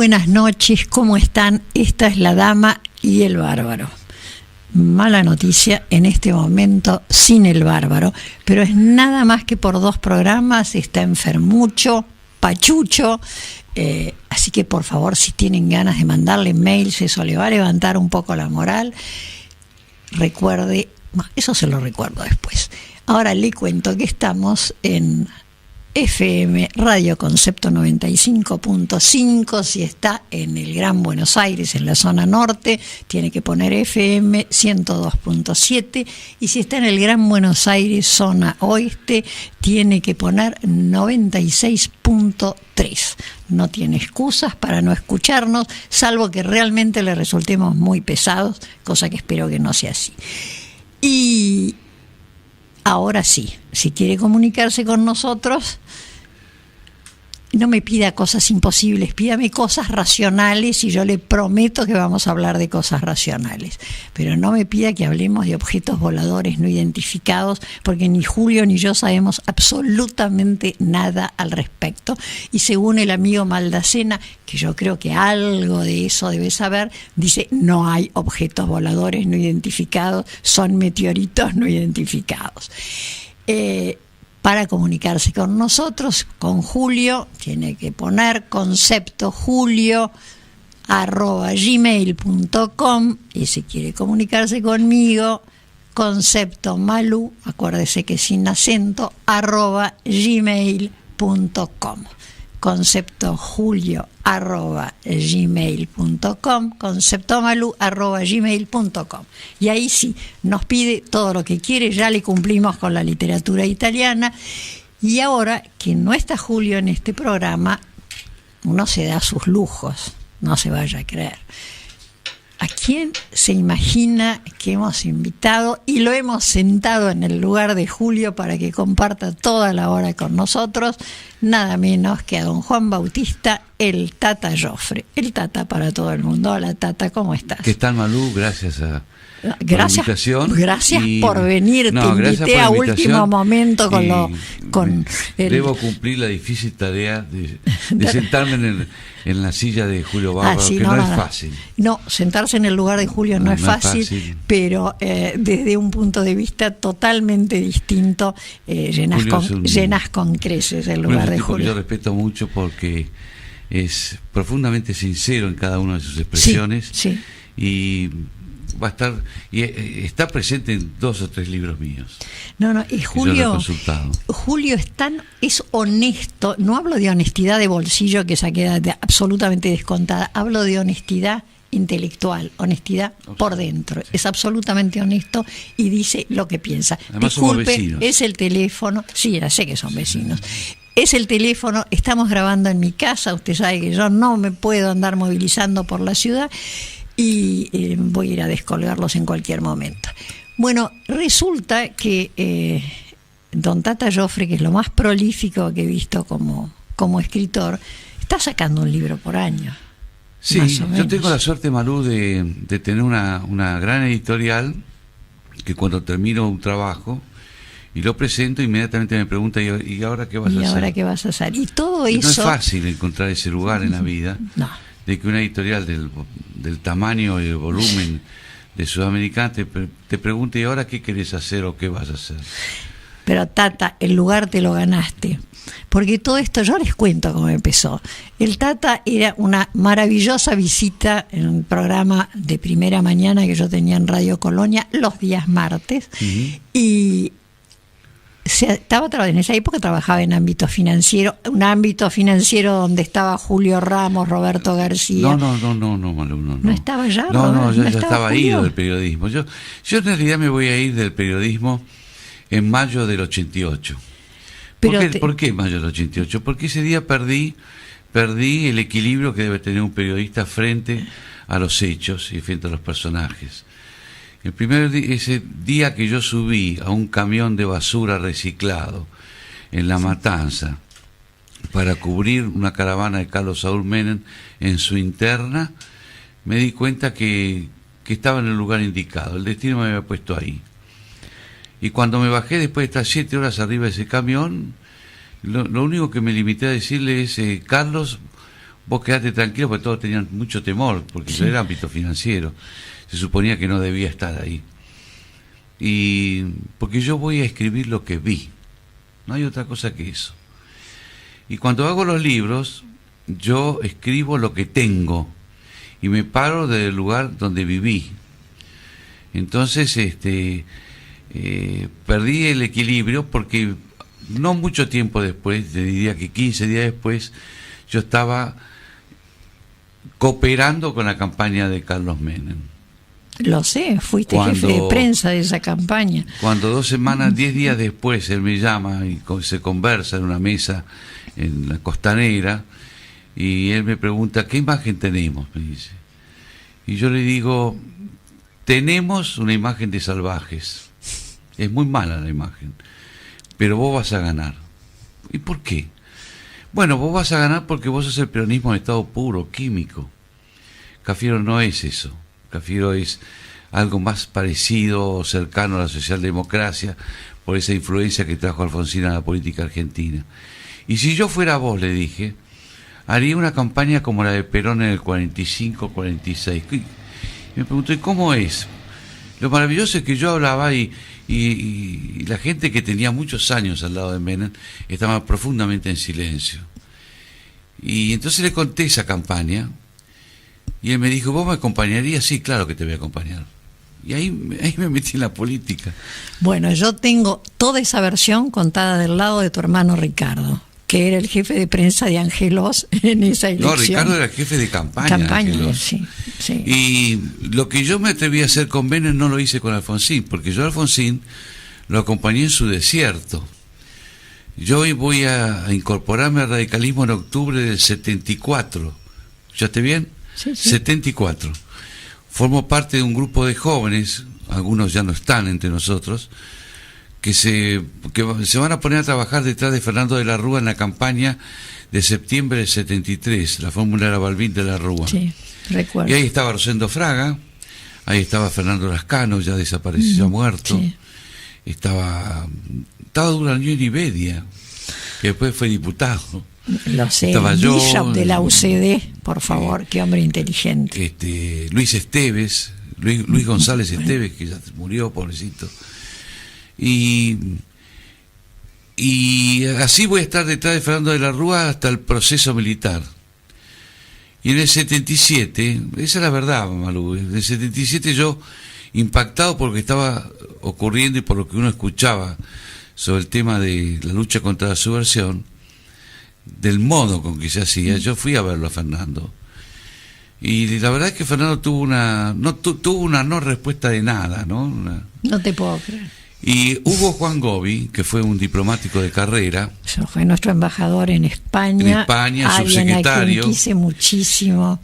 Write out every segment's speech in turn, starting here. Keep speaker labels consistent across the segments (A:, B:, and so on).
A: buenas noches, ¿cómo están? Esta es la Dama y el Bárbaro. Mala noticia en este momento sin el Bárbaro, pero es nada más que por 2 programas, está enfermucho, pachucho, así que por favor, si tienen ganas de mandarle mails, eso le va a levantar un poco la moral. Recuerde, eso se lo recuerdo después. Ahora le cuento que estamos en FM Radio Concepto 95.5, si está en el Gran Buenos Aires, en la zona norte, tiene que poner FM 102.7, y si está en el Gran Buenos Aires, zona oeste, tiene que poner 96.3. No tiene excusas para no escucharnos, salvo que realmente le resultemos muy pesados, cosa que espero que no sea así. Y ahora sí, si quiere comunicarse con nosotros, no me pida cosas imposibles, pídame cosas racionales y yo le prometo que vamos a hablar de cosas racionales. Pero no me pida que hablemos de objetos voladores no identificados, porque ni Julio ni yo sabemos absolutamente nada al respecto. Y según el amigo Maldacena, que yo creo que algo de eso debe saber, dice: no hay objetos voladores no identificados, son meteoritos no identificados. Para comunicarse con nosotros, con Julio, tiene que poner conceptojulio@gmail.com, y si quiere comunicarse conmigo, conceptomalu, acuérdese que sin acento, @gmail.com. conceptojulio@gmail.com, conceptomalu@gmail.com. Y ahí sí, nos pide todo lo que quiere, ya le cumplimos con la literatura italiana. Y ahora que no está Julio en este programa, uno se da sus lujos, no se vaya a creer. ¿A quién se imagina que hemos invitado y lo hemos sentado en el lugar de Julio para que comparta toda la hora con nosotros? Nada menos que a don Juan Bautista, el Tata Joffre. El Tata para todo el mundo. Hola, Tata, ¿cómo estás?
B: ¿Qué tal, Malú? Gracias por la invitación.
A: Gracias por venir. Te invité a último momento
B: Debo cumplir la difícil tarea de sentarme en la silla de Julio Bárbaro, que no es fácil. No, sentarse en el lugar de Julio no es fácil, pero desde un punto de vista totalmente distinto, llenas con creces el lugar de Julio. Yo respeto mucho porque es profundamente sincero en cada una de sus expresiones.
A: Sí.
B: Y va a estar, y está presente en 2 o 3 libros míos. Y
A: Julio es honesto. No hablo de honestidad de bolsillo, que esa queda absolutamente descontada. Hablo de honestidad intelectual, honestidad por dentro. Sí. Es absolutamente honesto y dice lo que piensa.
B: Además,
A: disculpe, es el teléfono. Sí, ya sé que son vecinos. Es el teléfono, estamos grabando en mi casa. Usted sabe que yo no me puedo andar movilizando por la ciudad, y voy a ir a descolgarlos en cualquier momento. Bueno, resulta que don Tata Joffre, que es lo más prolífico que he visto como escritor, está sacando un libro por año.
B: Sí, yo tengo la suerte, Malú, de tener una gran editorial que cuando termino un trabajo y lo presento, inmediatamente me pregunta: ¿y ahora qué vas a hacer?
A: ¿Y ahora qué vas a hacer? Y todo eso...
B: No es fácil encontrar ese lugar en la vida.
A: No.
B: De que una editorial del tamaño y el volumen de Sudamericana te pregunte: ¿y ahora qué querés hacer o qué vas a hacer?
A: Pero Tata, el lugar te lo ganaste, porque todo esto, yo les cuento cómo empezó. El Tata era una maravillosa visita en un programa de primera mañana que yo tenía en Radio Colonia los días martes. Uh-huh. Y en esa época trabajaba en ámbito financiero, un ámbito financiero donde estaba Julio Ramos, Roberto García.
B: No, Malú, no.
A: ¿No estaba ya?
B: No, ya estaba ido del periodismo. Yo en realidad me voy a ir del periodismo en mayo del 88. ¿Por qué mayo del 88? Porque ese día perdí el equilibrio que debe tener un periodista frente a los hechos y frente a los personajes. Ese día que yo subí a un camión de basura reciclado en La Matanza para cubrir una caravana de Carlos Saúl Menem en su interna, me di cuenta que estaba en el lugar indicado. El destino me había puesto ahí. Y cuando me bajé, después de estar 7 horas arriba de ese camión, lo único que me limité a decirle es: Carlos, vos quedate tranquilo, porque todos tenían mucho temor, porque yo era ámbito financiero, se suponía que no debía estar ahí. Y porque yo voy a escribir lo que vi, no hay otra cosa que eso. Y cuando hago los libros, yo escribo lo que tengo y me paro del lugar donde viví. Entonces perdí el equilibrio, porque no mucho tiempo después, te diría que 15 días después, yo estaba cooperando con la campaña de Carlos Menem.
A: Lo sé, fuiste jefe de prensa de esa campaña.
B: Cuando 2 semanas, 10 días después, él me llama y se conversa en una mesa en la Costanera, y él me pregunta, ¿qué imagen tenemos?, me dice. Y yo le digo, tenemos una imagen de salvajes. Es muy mala la imagen, pero vos vas a ganar. ¿Y por qué? Bueno, vos vas a ganar porque vos sos el peronismo en estado puro, químico. Cafiero no es eso. Cafiero es algo más parecido, cercano a la socialdemocracia, por esa influencia que trajo Alfonsín a la política argentina. Y si yo fuera vos, le dije, haría una campaña como la de Perón en el 45-46. Y me preguntó, ¿y cómo es? Lo maravilloso es que yo hablaba y la gente que tenía muchos años al lado de Menem estaba profundamente en silencio. Y entonces le conté esa campaña y él me dijo, ¿vos me acompañarías? Sí, claro que te voy a acompañar. Y ahí me metí en la política.
A: Bueno, yo tengo toda esa versión contada del lado de tu hermano Ricardo, que era el jefe de prensa de Angelos en esa elección.
B: No, Ricardo era el jefe de campaña.
A: Sí.
B: Y lo que yo me atreví a hacer con Menem no lo hice con Alfonsín, porque yo a Alfonsín lo acompañé en su desierto. Yo hoy voy a incorporarme al radicalismo en octubre del 74. ¿Escuchaste bien?
A: Sí.
B: 74. Formo parte de un grupo de jóvenes, algunos ya no están entre nosotros, que se van a poner a trabajar detrás de Fernando de la Rúa en la campaña de septiembre del 73. La fórmula era Balbín de la Rúa.
A: Sí, recuerdo.
B: Y ahí estaba Rosendo Fraga, ahí estaba Fernando Lascano, ya desaparecido, ya muerto.
A: Sí.
B: Estaba Durañón Bedia, que después fue diputado.
A: Lo sé,
B: estaba
A: Bishop de la UCD, por favor, qué hombre inteligente.
B: Luis Esteves, Luis González Esteves, que ya murió, pobrecito. Y así voy a estar detrás de Fernando de la Rúa hasta el proceso militar. Y en el 77, esa es la verdad, Malú, en el 77 yo, impactado por lo que estaba ocurriendo y por lo que uno escuchaba sobre el tema de la lucha contra la subversión, del modo con que se hacía, yo fui a verlo a Fernando. Y la verdad es que Fernando tuvo una no respuesta de nada, ¿no?
A: No te puedo creer.
B: Y Hugo Juan Gobi, que fue un diplomático de carrera.
A: Eso fue nuestro embajador en España.
B: Subsecretario.
A: A quien quise muchísimo,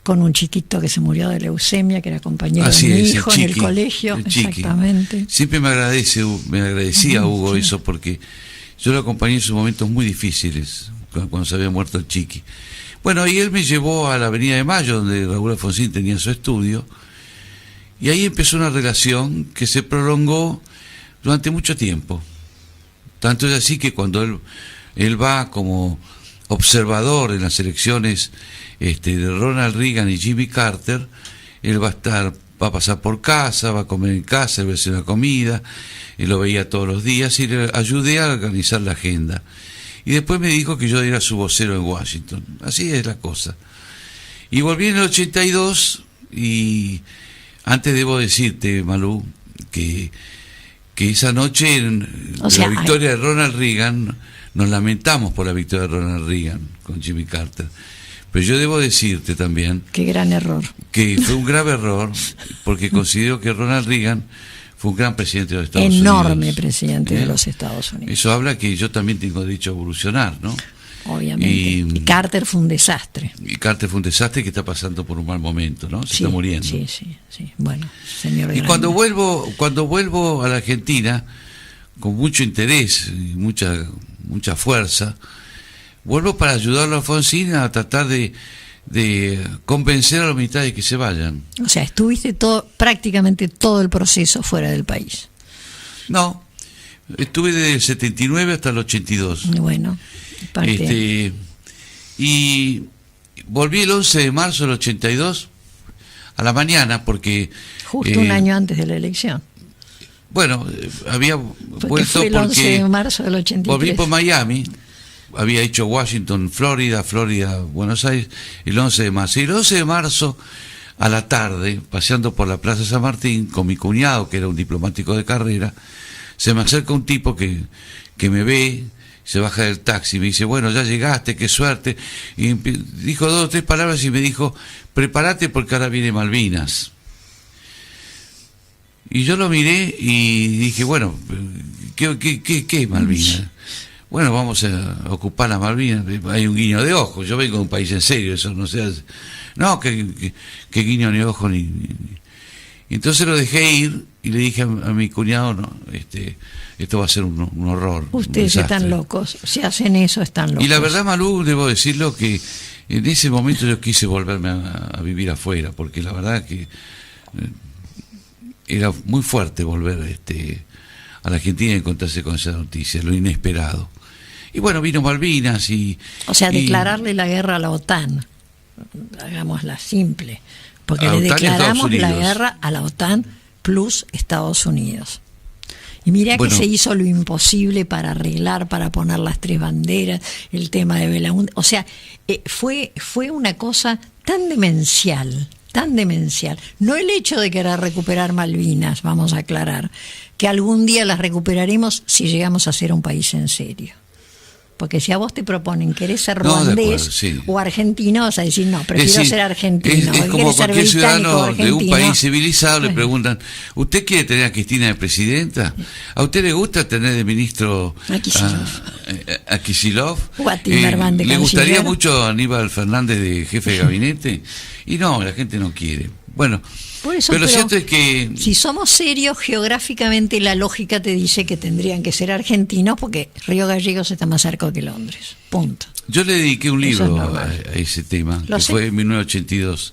A: con un chiquito que se murió de leucemia, que era compañero de mi hijo en el colegio. Exactamente.
B: Siempre me agradecía Hugo eso, porque yo lo acompañé en sus momentos muy difíciles, cuando se había muerto el Chiqui. Bueno, y él me llevó a la Avenida de Mayo, donde Raúl Alfonsín tenía su estudio, y ahí empezó una relación que se prolongó durante mucho tiempo. Tanto es así que cuando él va como observador en las elecciones de Ronald Reagan y Jimmy Carter, él va a pasar por casa, va a comer en casa, va a hacer una comida, él lo veía todos los días y le ayudé a organizar la agenda. Y después me dijo que yo era su vocero en Washington. Así es la cosa. Y volví en el 82 y antes debo decirte, Malú, que esa noche en la victoria de Ronald Reagan, nos lamentamos por la victoria de Ronald Reagan con Jimmy Carter. Pero yo debo decirte también...
A: Qué gran error.
B: Que fue un grave error, porque considero que Ronald Reagan fue un gran presidente de los Estados Unidos.
A: Enorme presidente de los Estados Unidos.
B: Eso habla que yo también tengo derecho a evolucionar, ¿no?
A: Obviamente. Y Carter fue un desastre.
B: Y Carter fue un desastre que está pasando por un mal momento, ¿no? Se está muriendo.
A: Sí. Bueno, señor.
B: Y cuando vuelvo a la Argentina, con mucho interés y mucha fuerza, vuelvo para ayudarlo a Alfonsín a tratar de convencer a los militares de que se vayan.
A: O sea, estuviste prácticamente todo el proceso fuera del país.
B: No, estuve desde el 79 hasta el 82.
A: Bueno,
B: y volví el 11 de marzo del 82 a la mañana porque...
A: Justo un año antes de la elección.
B: Bueno, había vuelto
A: fue el 11 de marzo del 83.
B: Volví por Miami, había hecho Washington, Florida, Buenos Aires, el 11 de marzo. Y el 11 de marzo, a la tarde, paseando por la Plaza San Martín, con mi cuñado, que era un diplomático de carrera, se me acerca un tipo que me ve, se baja del taxi, me dice, bueno, ya llegaste, qué suerte. Y dijo 2 o 3 palabras y me dijo, prepárate porque ahora viene Malvinas. Y yo lo miré y dije, bueno, ¿qué es Malvinas? Bueno, vamos a ocupar las Malvinas. Hay un guiño de ojo. Yo vengo de un país en serio, eso no se hace. No, que guiño ni ojo ni. Entonces lo dejé ir y le dije a mi cuñado, no, esto va a ser un horror.
A: Ustedes están locos. Si hacen eso, están locos.
B: Y la verdad, Malú, debo decirlo que en ese momento yo quise volverme a vivir afuera, porque la verdad que era muy fuerte volver a la Argentina y encontrarse con esa noticia, lo inesperado. Y bueno, vino Malvinas y...
A: O sea, declararle la guerra a la OTAN, hagámosla simple, porque le declaramos la guerra a la OTAN plus Estados Unidos. Y mira que se hizo lo imposible para arreglar, para poner las 3 banderas, el tema de Belaúnde. O sea, fue una cosa tan demencial, no el hecho de querer recuperar Malvinas, vamos a aclarar, que algún día las recuperaremos si llegamos a ser un país en serio. Porque si a vos te proponen querés ser ruandés o argentino, vas a decir, no, prefiero ser argentino.
B: Es como cualquier ciudadano de un país civilizado, le preguntan, ¿usted quiere tener a Cristina de presidenta? ¿A usted le gusta tener de ministro a Kicillof?
A: ¿O a Timerman de
B: ¿Le gustaría mucho a Aníbal Fernández de jefe de gabinete? Y no, la gente no quiere. Bueno,
A: por eso,
B: pero lo cierto es que...
A: Si somos serios, geográficamente la lógica te dice que tendrían que ser argentinos porque Río Gallegos está más cerca que Londres. Punto.
B: Yo le dediqué un libro a ese tema, que fue en 1982.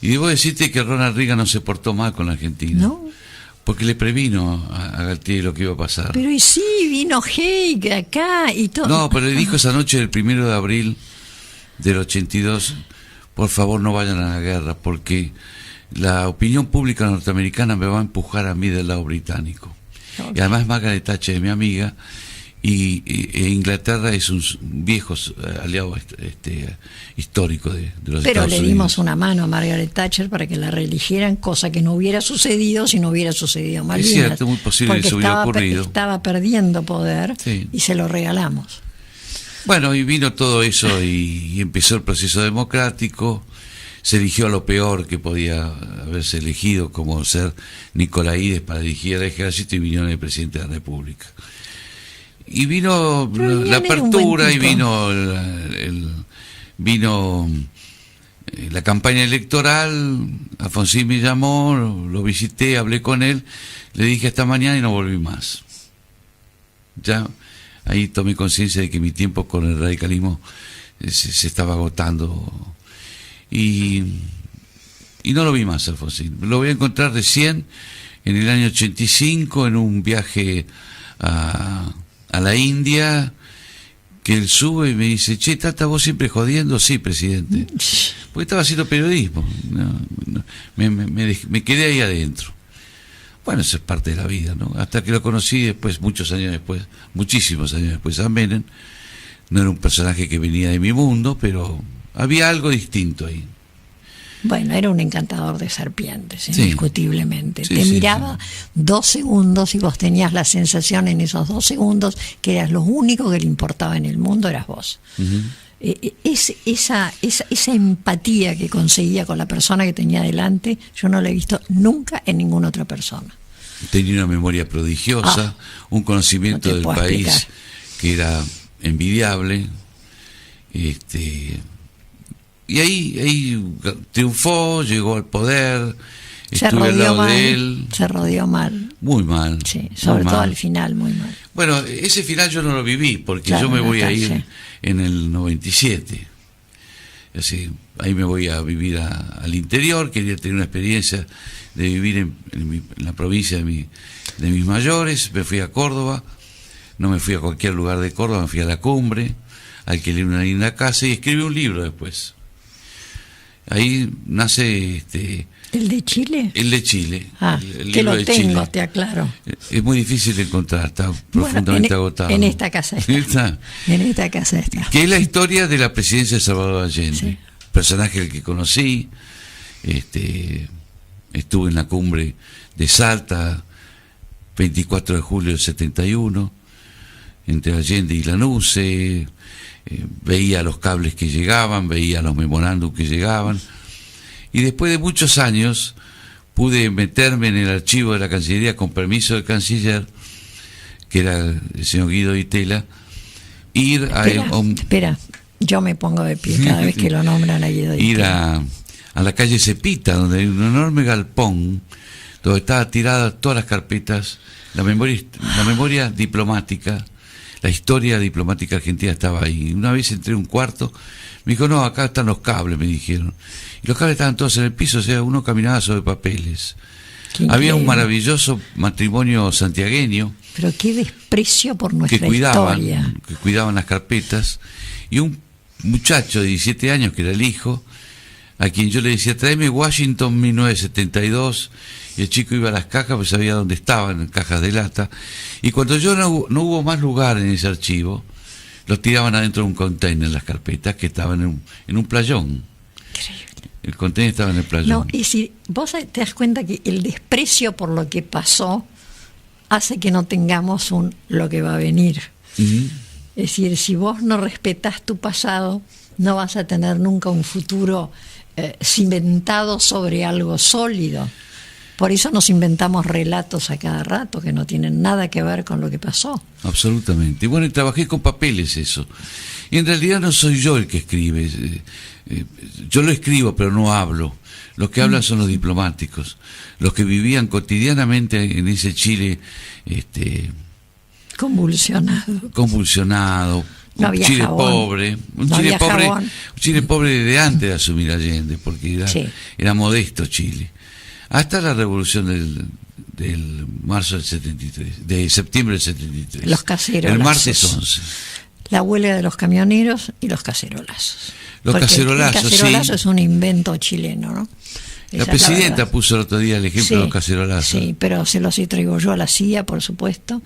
B: Y debo decirte que Ronald Reagan no se portó mal con la Argentina.
A: ¿No?
B: Porque le previno a Galtieri lo que iba a pasar.
A: Pero y sí, vino Haig acá y todo.
B: No, pero le dijo esa noche del 1 de abril del 82, por favor no vayan a la guerra, porque la opinión pública norteamericana me va a empujar a mí del lado británico. Okay. Y además Margaret Thatcher es mi amiga e Inglaterra es un viejo aliado histórico de los Estados Unidos.
A: Pero le dimos una mano a Margaret Thatcher para que la reeligieran, cosa que no hubiera sucedido si no hubiera sucedido Malvinas.
B: Es cierto, muy posible que se hubiera ocurrido.
A: Estaba perdiendo poder y se lo regalamos.
B: Bueno, y vino todo eso y empezó el proceso democrático. Se eligió a lo peor que podía haberse elegido, como ser Nicolaides para dirigir el ejército, y vino el presidente de la República. Y vino la apertura y vino la campaña electoral. Alfonsín me llamó, lo visité, hablé con él, le dije hasta mañana y no volví más. Ya ahí tomé conciencia de que mi tiempo con el radicalismo se estaba agotando. Y no lo vi más, Alfonsín. Lo voy a encontrar recién en el año 85 en un viaje a la India, que él sube y me dice, che, ¿estás vos siempre jodiendo? Sí, presidente. Porque estaba haciendo periodismo. Me quedé ahí adentro. Bueno, eso es parte de la vida, ¿no? Hasta que lo conocí después, muchísimos años después, a Menem. No era un personaje que venía de mi mundo, pero había algo distinto ahí.
A: Bueno, era un encantador de serpientes, indiscutiblemente. Te miraba 2 segundos y vos tenías la sensación en esos 2 segundos que eras lo único que le importaba en el mundo, eras vos. Esa empatía que conseguía con la persona que tenía delante, yo no la he visto nunca en ninguna otra persona.
B: Tenía una memoria prodigiosa, un conocimiento del país explicar. Que era envidiable. Y ahí triunfó, llegó al poder, estuve al lado de él.
A: Se rodeó mal.
B: Muy mal.
A: Sí, sobre todo al final, muy mal.
B: Bueno, ese final yo no lo viví, porque yo me voy a ir en el 97. Así, ahí me voy a vivir al interior, quería tener una experiencia de vivir en la provincia de mis mayores. Me fui a Córdoba, no me fui a cualquier lugar de Córdoba, me fui a la Cumbre, alquilé una linda casa y escribí un libro después. Ahí nace
A: ¿El de Chile?
B: El de Chile.
A: El que lo de tengo, Chile. Te aclaro.
B: Es muy difícil de encontrar, está profundamente agotado.
A: En esta casa está. En esta casa está.
B: Que es la historia de la presidencia de Salvador Allende. Sí. Personaje al que conocí, estuve en la cumbre de Salta, 24 de julio del 71, entre Allende y Lanusse, veía los cables que llegaban, veía los memorándum que llegaban, y después de muchos años pude meterme en el archivo de la Cancillería con permiso del canciller, que era el señor Guido Itela, ir
A: Espera, yo me pongo de pie cada vez que lo nombran a Guido Itela.
B: Ir a la calle Cepita, donde hay un enorme galpón, donde estaban tiradas todas las carpetas, la memoria diplomática, la historia diplomática argentina estaba ahí. Una vez entré a un cuarto, me dijo, no, acá están los cables, me dijeron. Y los cables estaban todos en el piso, o sea, uno caminaba sobre papeles. Había un maravilloso matrimonio santiagueño.
A: Pero qué desprecio por nuestra historia.
B: Que cuidaban las carpetas. Y un muchacho de 17 años, que era el hijo, a quien yo le decía, tráeme Washington 1972, y el chico iba a las cajas, pues sabía dónde estaban, en cajas de lata, y cuando yo no hubo más lugar en ese archivo, los tiraban adentro de un container, las carpetas, que estaban en un playón.
A: Increíble.
B: El container estaba en el playón.
A: No, y si vos te das cuenta que el desprecio por lo que pasó hace que no tengamos lo que va a venir.
B: Uh-huh.
A: Es decir, si vos no respetás tu pasado, no vas a tener nunca un futuro cimentado sobre algo sólido. Por eso nos inventamos relatos a cada rato que no tienen nada que ver con lo que pasó.
B: Absolutamente. Y bueno, y trabajé con papeles eso. Y en realidad no soy yo el que escribe. Yo lo escribo, pero no hablo. Los que hablan son los diplomáticos, los que vivían cotidianamente en ese Chile convulsionado.
A: No había
B: Chile
A: jabón.
B: Pobre, un Chile pobre desde antes de asumir Allende, porque era modesto Chile. Hasta la revolución del marzo del 73, de septiembre del 73.
A: Los cacerolazos.
B: El martes 11.
A: La huelga de los camioneros y los cacerolazos.
B: Los cacerolazos,
A: el cacerolazo es un invento chileno, ¿no?
B: La presidenta puso el otro día el ejemplo de los cacerolazos.
A: Sí, pero se los atribuyó a la CIA, por supuesto,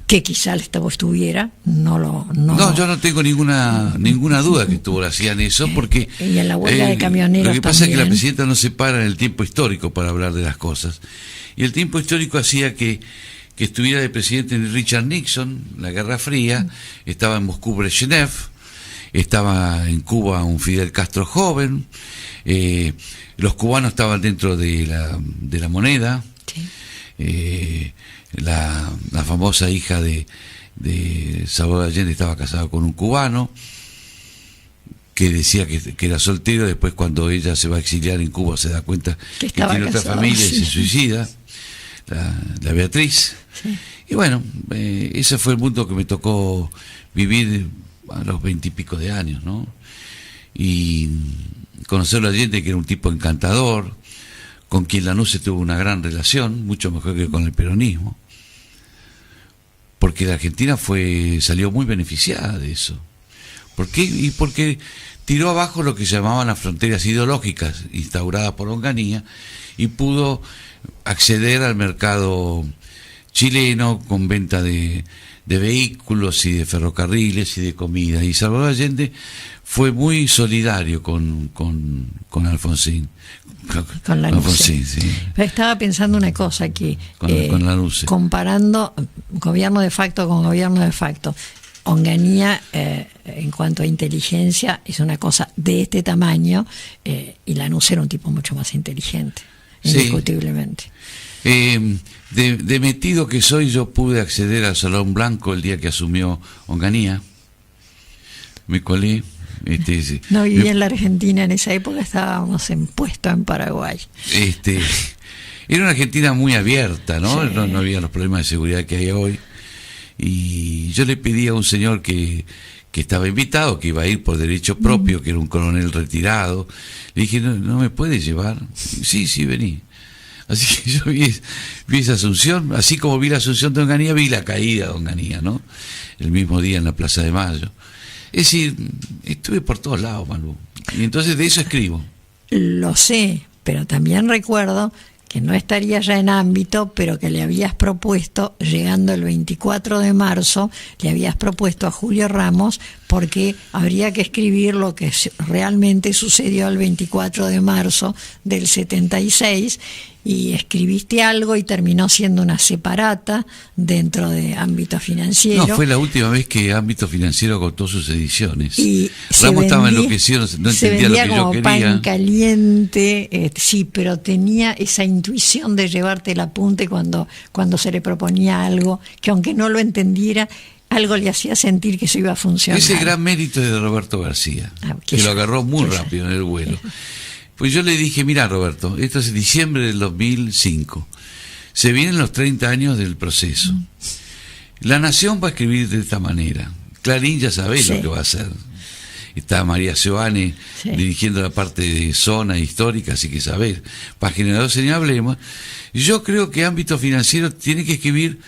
A: que quizá estuviera, No,
B: yo no tengo ninguna duda que estuvo la CIA en eso, porque
A: y en la huelga de camioneros
B: lo que pasa
A: también.
B: Es que la presidenta no se para en el tiempo histórico para hablar de las cosas. Y el tiempo histórico hacía que estuviera de presidente Richard Nixon, la Guerra Fría, estaba en Moscú Brezhnev, estaba en Cuba un Fidel Castro joven, los cubanos estaban dentro de la moneda,
A: sí.
B: La famosa hija de Salvador Allende estaba casada con un cubano que decía que era soltero. Después, cuando ella se va a exiliar en Cuba, se da cuenta que tiene otra familia y se suicida, la Beatriz.
A: Sí.
B: Y bueno, ese fue el mundo que me tocó vivir a los 20 y pico de años, ¿no? Y conocerlo a Allende, que era un tipo encantador, con quien Lanusse tuvo una gran relación, mucho mejor que con el peronismo, porque la Argentina salió muy beneficiada de eso. ¿Por qué? Y porque tiró abajo lo que se llamaban las fronteras ideológicas instauradas por Onganía y pudo acceder al mercado chileno con venta de vehículos y de ferrocarriles y de comida. Y Salvador Allende fue muy solidario con Alfonsín.
A: Con Lanusse.
B: Alfonsín, sí.
A: Estaba pensando una cosa que
B: con Lanusse.
A: Comparando gobierno de facto con gobierno de facto, Onganía en cuanto a inteligencia es una cosa de este tamaño, y Lanusse era un tipo mucho más inteligente, indiscutiblemente.
B: De metido que soy, yo pude acceder al Salón Blanco el día que asumió Onganía. Me colé.
A: No vivía en la Argentina en esa época, estábamos en puesto en Paraguay.
B: Era una Argentina muy abierta, ¿no?
A: Sí.
B: No había los problemas de seguridad que hay hoy. Y yo le pedí a un señor que estaba invitado, que iba a ir por derecho propio, que era un coronel retirado. Le dije, ¿no me puede llevar? Sí, vení. Así que yo vi esa asunción, así como vi la asunción de Onganía, vi la caída de Onganía, ¿no? El mismo día en la Plaza de Mayo. Es decir, estuve por todos lados, Malú. Y entonces de eso escribo.
A: Lo sé, pero también recuerdo que no estaría ya en ámbito, pero que le habías propuesto, llegando el 24 de marzo, le habías propuesto a Julio Ramos, porque habría que escribir lo que realmente sucedió el 24 de marzo del 76, y escribiste algo y terminó siendo una separata dentro de Ámbito Financiero.
B: No, fue la última vez que Ámbito Financiero agotó sus ediciones.
A: Y
B: Ramos estaba enloquecido, no entendía lo que yo quería.
A: Pan caliente, sí, pero tenía esa intuición de llevarte el apunte cuando se le proponía algo, que aunque no lo entendiera, algo le hacía sentir que eso iba a funcionar.
B: Ese gran mérito de Roberto García, que lo agarró muy rápido en el vuelo. Pues yo le dije, mira Roberto, esto es diciembre del 2005, se vienen los 30 años del proceso. La Nación va a escribir de esta manera, Clarín ya sabés lo que va a hacer. Está María Seoane dirigiendo la parte de zona histórica, así que sabés. Página 12 ni hablemos. Yo creo que Ámbito Financiero tiene que escribir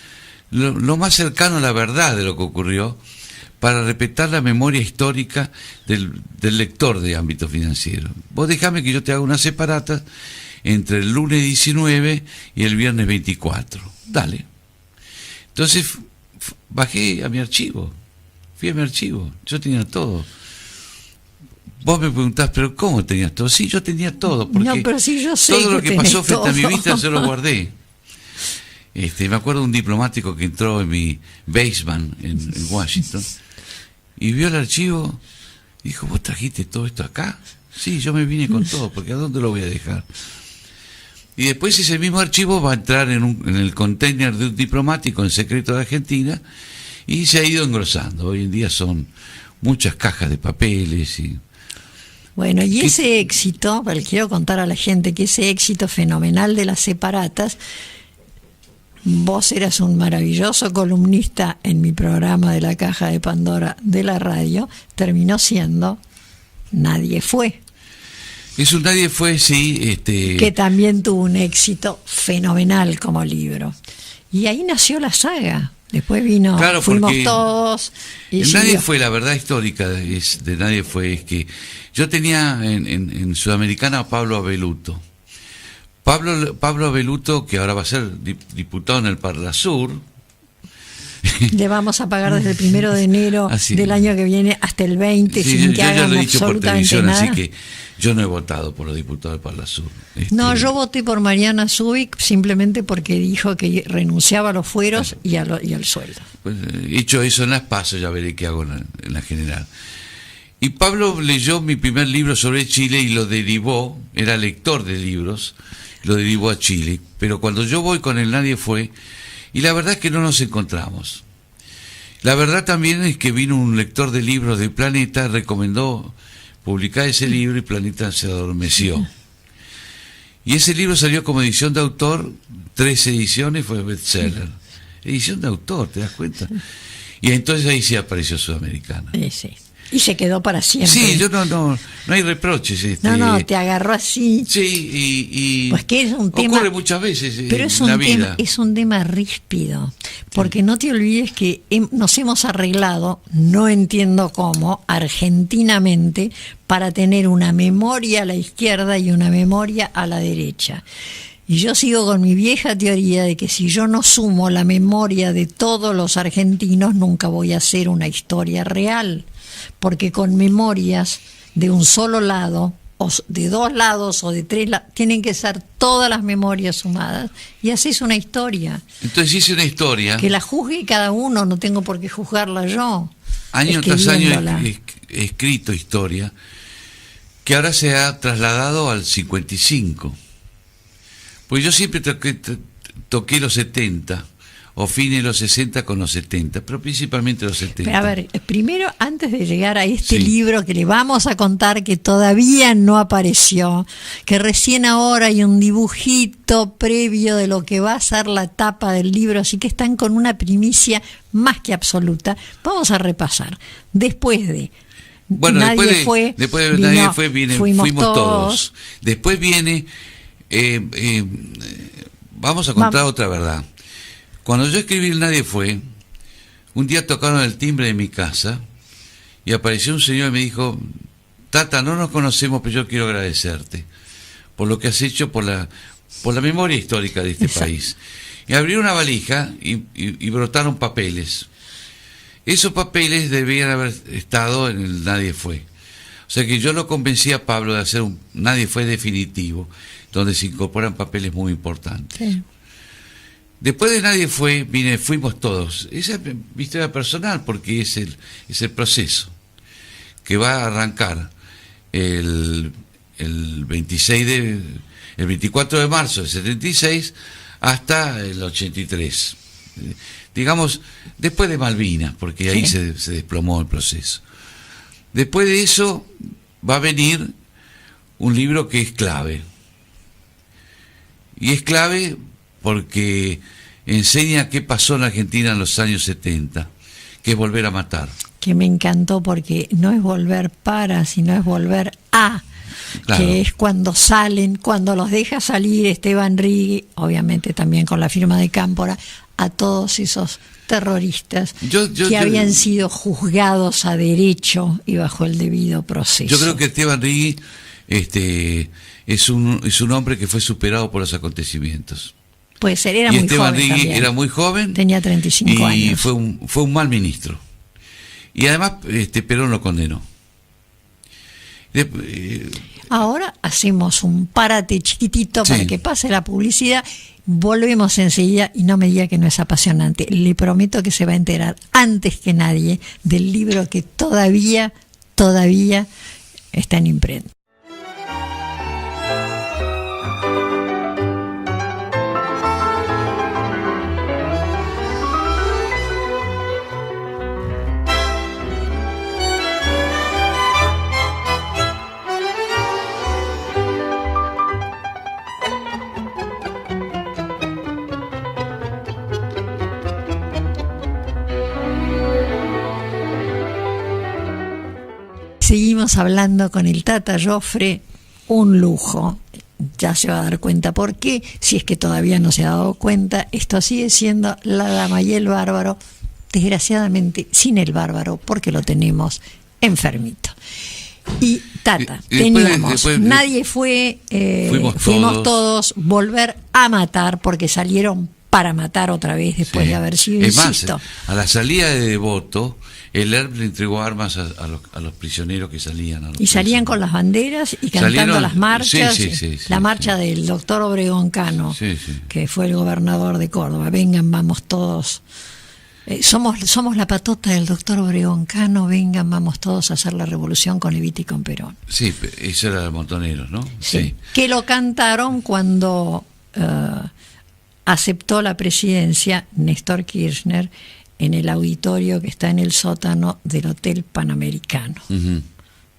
B: lo más cercano a la verdad de lo que ocurrió, para respetar la memoria histórica del lector de Ámbito Financiero. Vos dejame que yo te haga una separata entre el lunes 19 y el viernes 24. Dale. Entonces bajé a mi archivo, fui a mi archivo, yo tenía todo. Vos me preguntás, ¿pero cómo tenías todo? Sí, yo tenía todo, porque
A: no, pero sí, yo sé
B: todo lo que pasó frente
A: todo
B: a mi vista yo lo guardé. Me acuerdo de un diplomático que entró en mi basement en Washington y vio el archivo y dijo, ¿vos trajiste todo esto acá? Sí, yo me vine con todo, porque ¿a dónde lo voy a dejar? Y después ese mismo archivo va a entrar en el container de un diplomático en secreto de Argentina, y se ha ido engrosando. Hoy en día son muchas cajas de papeles y...
A: Bueno, y ese éxito, le quiero contar a la gente que ese éxito fenomenal de las separatas, vos eras un maravilloso columnista en mi programa de la Caja de Pandora de la radio, terminó siendo Nadie Fue.
B: Eso Nadie Fue, sí.
A: Que también tuvo un éxito fenomenal como libro. Y ahí nació la saga. Después vino,
B: claro,
A: Fuimos Todos. Y
B: Nadie Fue, la verdad histórica de Nadie Fue, es que yo tenía en Sudamericana a Pablo Abeluto. Pablo Abeluto, que ahora va a ser diputado en el Parlasur.
A: Le vamos a pagar desde el 1 de enero del año que viene hasta el 20,
B: sí,
A: sin que hagan
B: ya lo he dicho por televisión,
A: nada.
B: Así que yo no he votado por los diputados del Parlasur.
A: No, yo voté por Mariana Zubik simplemente porque dijo que renunciaba a los fueros y al sueldo.
B: Pues, hecho eso en las PASO, ya veré qué hago en la general. Y Pablo leyó mi primer libro sobre Chile y lo derivó, era lector de libros, lo derivó a Chile, pero cuando yo voy con él Nadie Fue, y la verdad es que no nos encontramos. La verdad también es que vino un lector de libros de Planeta, recomendó publicar ese libro y Planeta se adormeció. Y ese libro salió como edición de autor, 3 ediciones, fue bestseller. Edición de autor, ¿te das cuenta? Y entonces ahí sí apareció Sudamericana.
A: Sí. Y se quedó para siempre.
B: Sí, yo no hay reproches.
A: No, te agarró así.
B: Sí, y
A: pues que es un tema,
B: ocurre muchas veces
A: pero es
B: en la vida.
A: Es un tema ríspido, porque no te olvides que nos hemos arreglado, no entiendo cómo, argentinamente, para tener una memoria a la izquierda y una memoria a la derecha. Y yo sigo con mi vieja teoría de que si yo no sumo la memoria de todos los argentinos, nunca voy a hacer una historia real. Porque con memorias de un solo lado, o de 2 lados, o de 3 lados, tienen que ser todas las memorias sumadas, y así es una historia.
B: Entonces hice una historia.
A: Que la juzgue cada uno, no tengo por qué juzgarla yo.
B: Año tras año he escrito historia, que ahora se ha trasladado al 55. Pues yo siempre toqué los 70, o fines de los 60 con los 70, pero principalmente los 70.
A: Pero a ver, primero, antes de llegar a este libro que le vamos a contar, que todavía no apareció, que recién ahora hay un dibujito previo de lo que va a ser la tapa del libro, así que están con una primicia más que absoluta. Vamos a repasar. Después de Nadie Fue, Fuimos Todos.
B: Después viene, vamos a contar otra verdad. Cuando yo escribí Nadie Fue, un día tocaron el timbre de mi casa y apareció un señor y me dijo, Tata, no nos conocemos, pero yo quiero agradecerte por lo que has hecho por la memoria histórica de este país. Y abrió una valija y brotaron papeles. Esos papeles debían haber estado en el Nadie Fue. O sea que yo lo convencí a Pablo de hacer un Nadie Fue definitivo, donde se incorporan papeles muy importantes. Sí. Después de Nadie Fue, fuimos todos. Esa es mi historia personal, porque es el proceso que va a arrancar el 24 de marzo del 76 hasta el 83. Digamos, después de Malvinas, porque ahí se desplomó el proceso. Después de eso va a venir un libro que es clave. Y es clave porque enseña qué pasó en Argentina en los años 70, que es volver a matar. Que me encantó porque no es volver para, sino es volver a. Claro. Que es cuando los deja salir Esteban Rigui, obviamente también con la firma de Cámpora, a todos esos terroristas que habían sido juzgados a derecho y bajo el debido proceso. Yo creo que Esteban Rigui es un hombre que fue superado por los acontecimientos. Puede ser, era muy Esteban joven. Rigui era muy joven. Tenía 35 años. Y fue un mal ministro. Y además Perón lo condenó. Ahora hacemos un parate chiquitito para que pase la publicidad. Volvemos enseguida y no me diga que no es apasionante. Le prometo que se va a enterar antes que nadie del libro que todavía está en imprenta. Seguimos hablando con el Tata Joffre, un lujo. Ya se va a dar cuenta por qué, si es que todavía no se ha dado cuenta. Esto sigue siendo La Dama y el Bárbaro, desgraciadamente sin el Bárbaro, porque lo tenemos enfermito. Y Tata, teníamos Nadie Fue, fuimos todos, Volver a Matar, porque salieron para matar otra vez después de haber sido, insisto. Más, a la salida de Devoto, el ERP le entregó armas a los prisioneros que salían. Y salían con las banderas y cantando las marchas. La marcha del doctor Obregón Cano, que fue el gobernador de Córdoba. Vengan, vamos todos. Somos la patota del doctor Obregón Cano, vengan, vamos todos a hacer la revolución con Evita y con Perón. Sí, eso era de Montoneros, ¿no? Sí. Que lo cantaron cuando aceptó la presidencia Néstor Kirchner en el auditorio que está en el sótano del Hotel Panamericano. Uh-huh.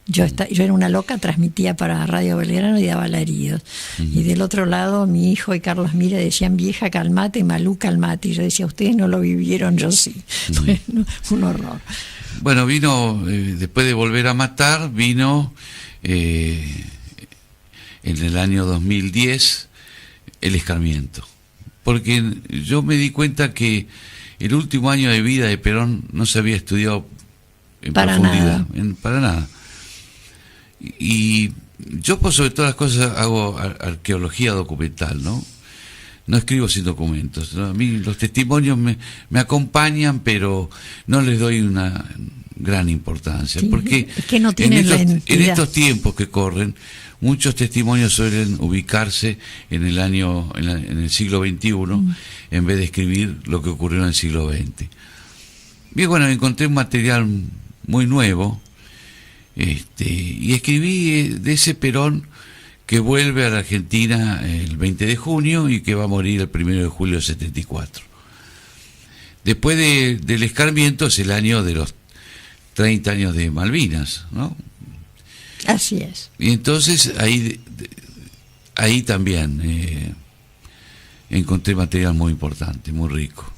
B: Yo era una loca, transmitía para Radio Belgrano y daba alaridos. Uh-huh. Y del otro lado mi hijo y Carlos Mira decían, vieja, calmate, Malú, calmate. Y yo decía, ustedes no lo vivieron, yo sí. Uh-huh. Bueno, un horror. Bueno, vino, después de Volver a Matar, vino en el año 2010 El Escarmiento. Porque yo me di cuenta que el último año de vida de Perón no se había estudiado en profundidad, para nada. Y yo, por sobre todas las cosas, hago arqueología documental, ¿no? No escribo sin documentos, ¿no? A mí los testimonios me acompañan, pero no les doy una gran importancia, porque es que no tienen en estos tiempos que corren, muchos testimonios suelen ubicarse en el siglo XXI, en vez de escribir lo que ocurrió en el siglo XX. Bien, bueno, encontré un material muy nuevo, y escribí de ese Perón que vuelve a la Argentina el 20 de junio y que va a morir el 1 de julio del 74. Después del Escarmiento es el año de los 30 años de Malvinas, ¿no? Así es. Y entonces ahí también encontré material muy importante, muy rico.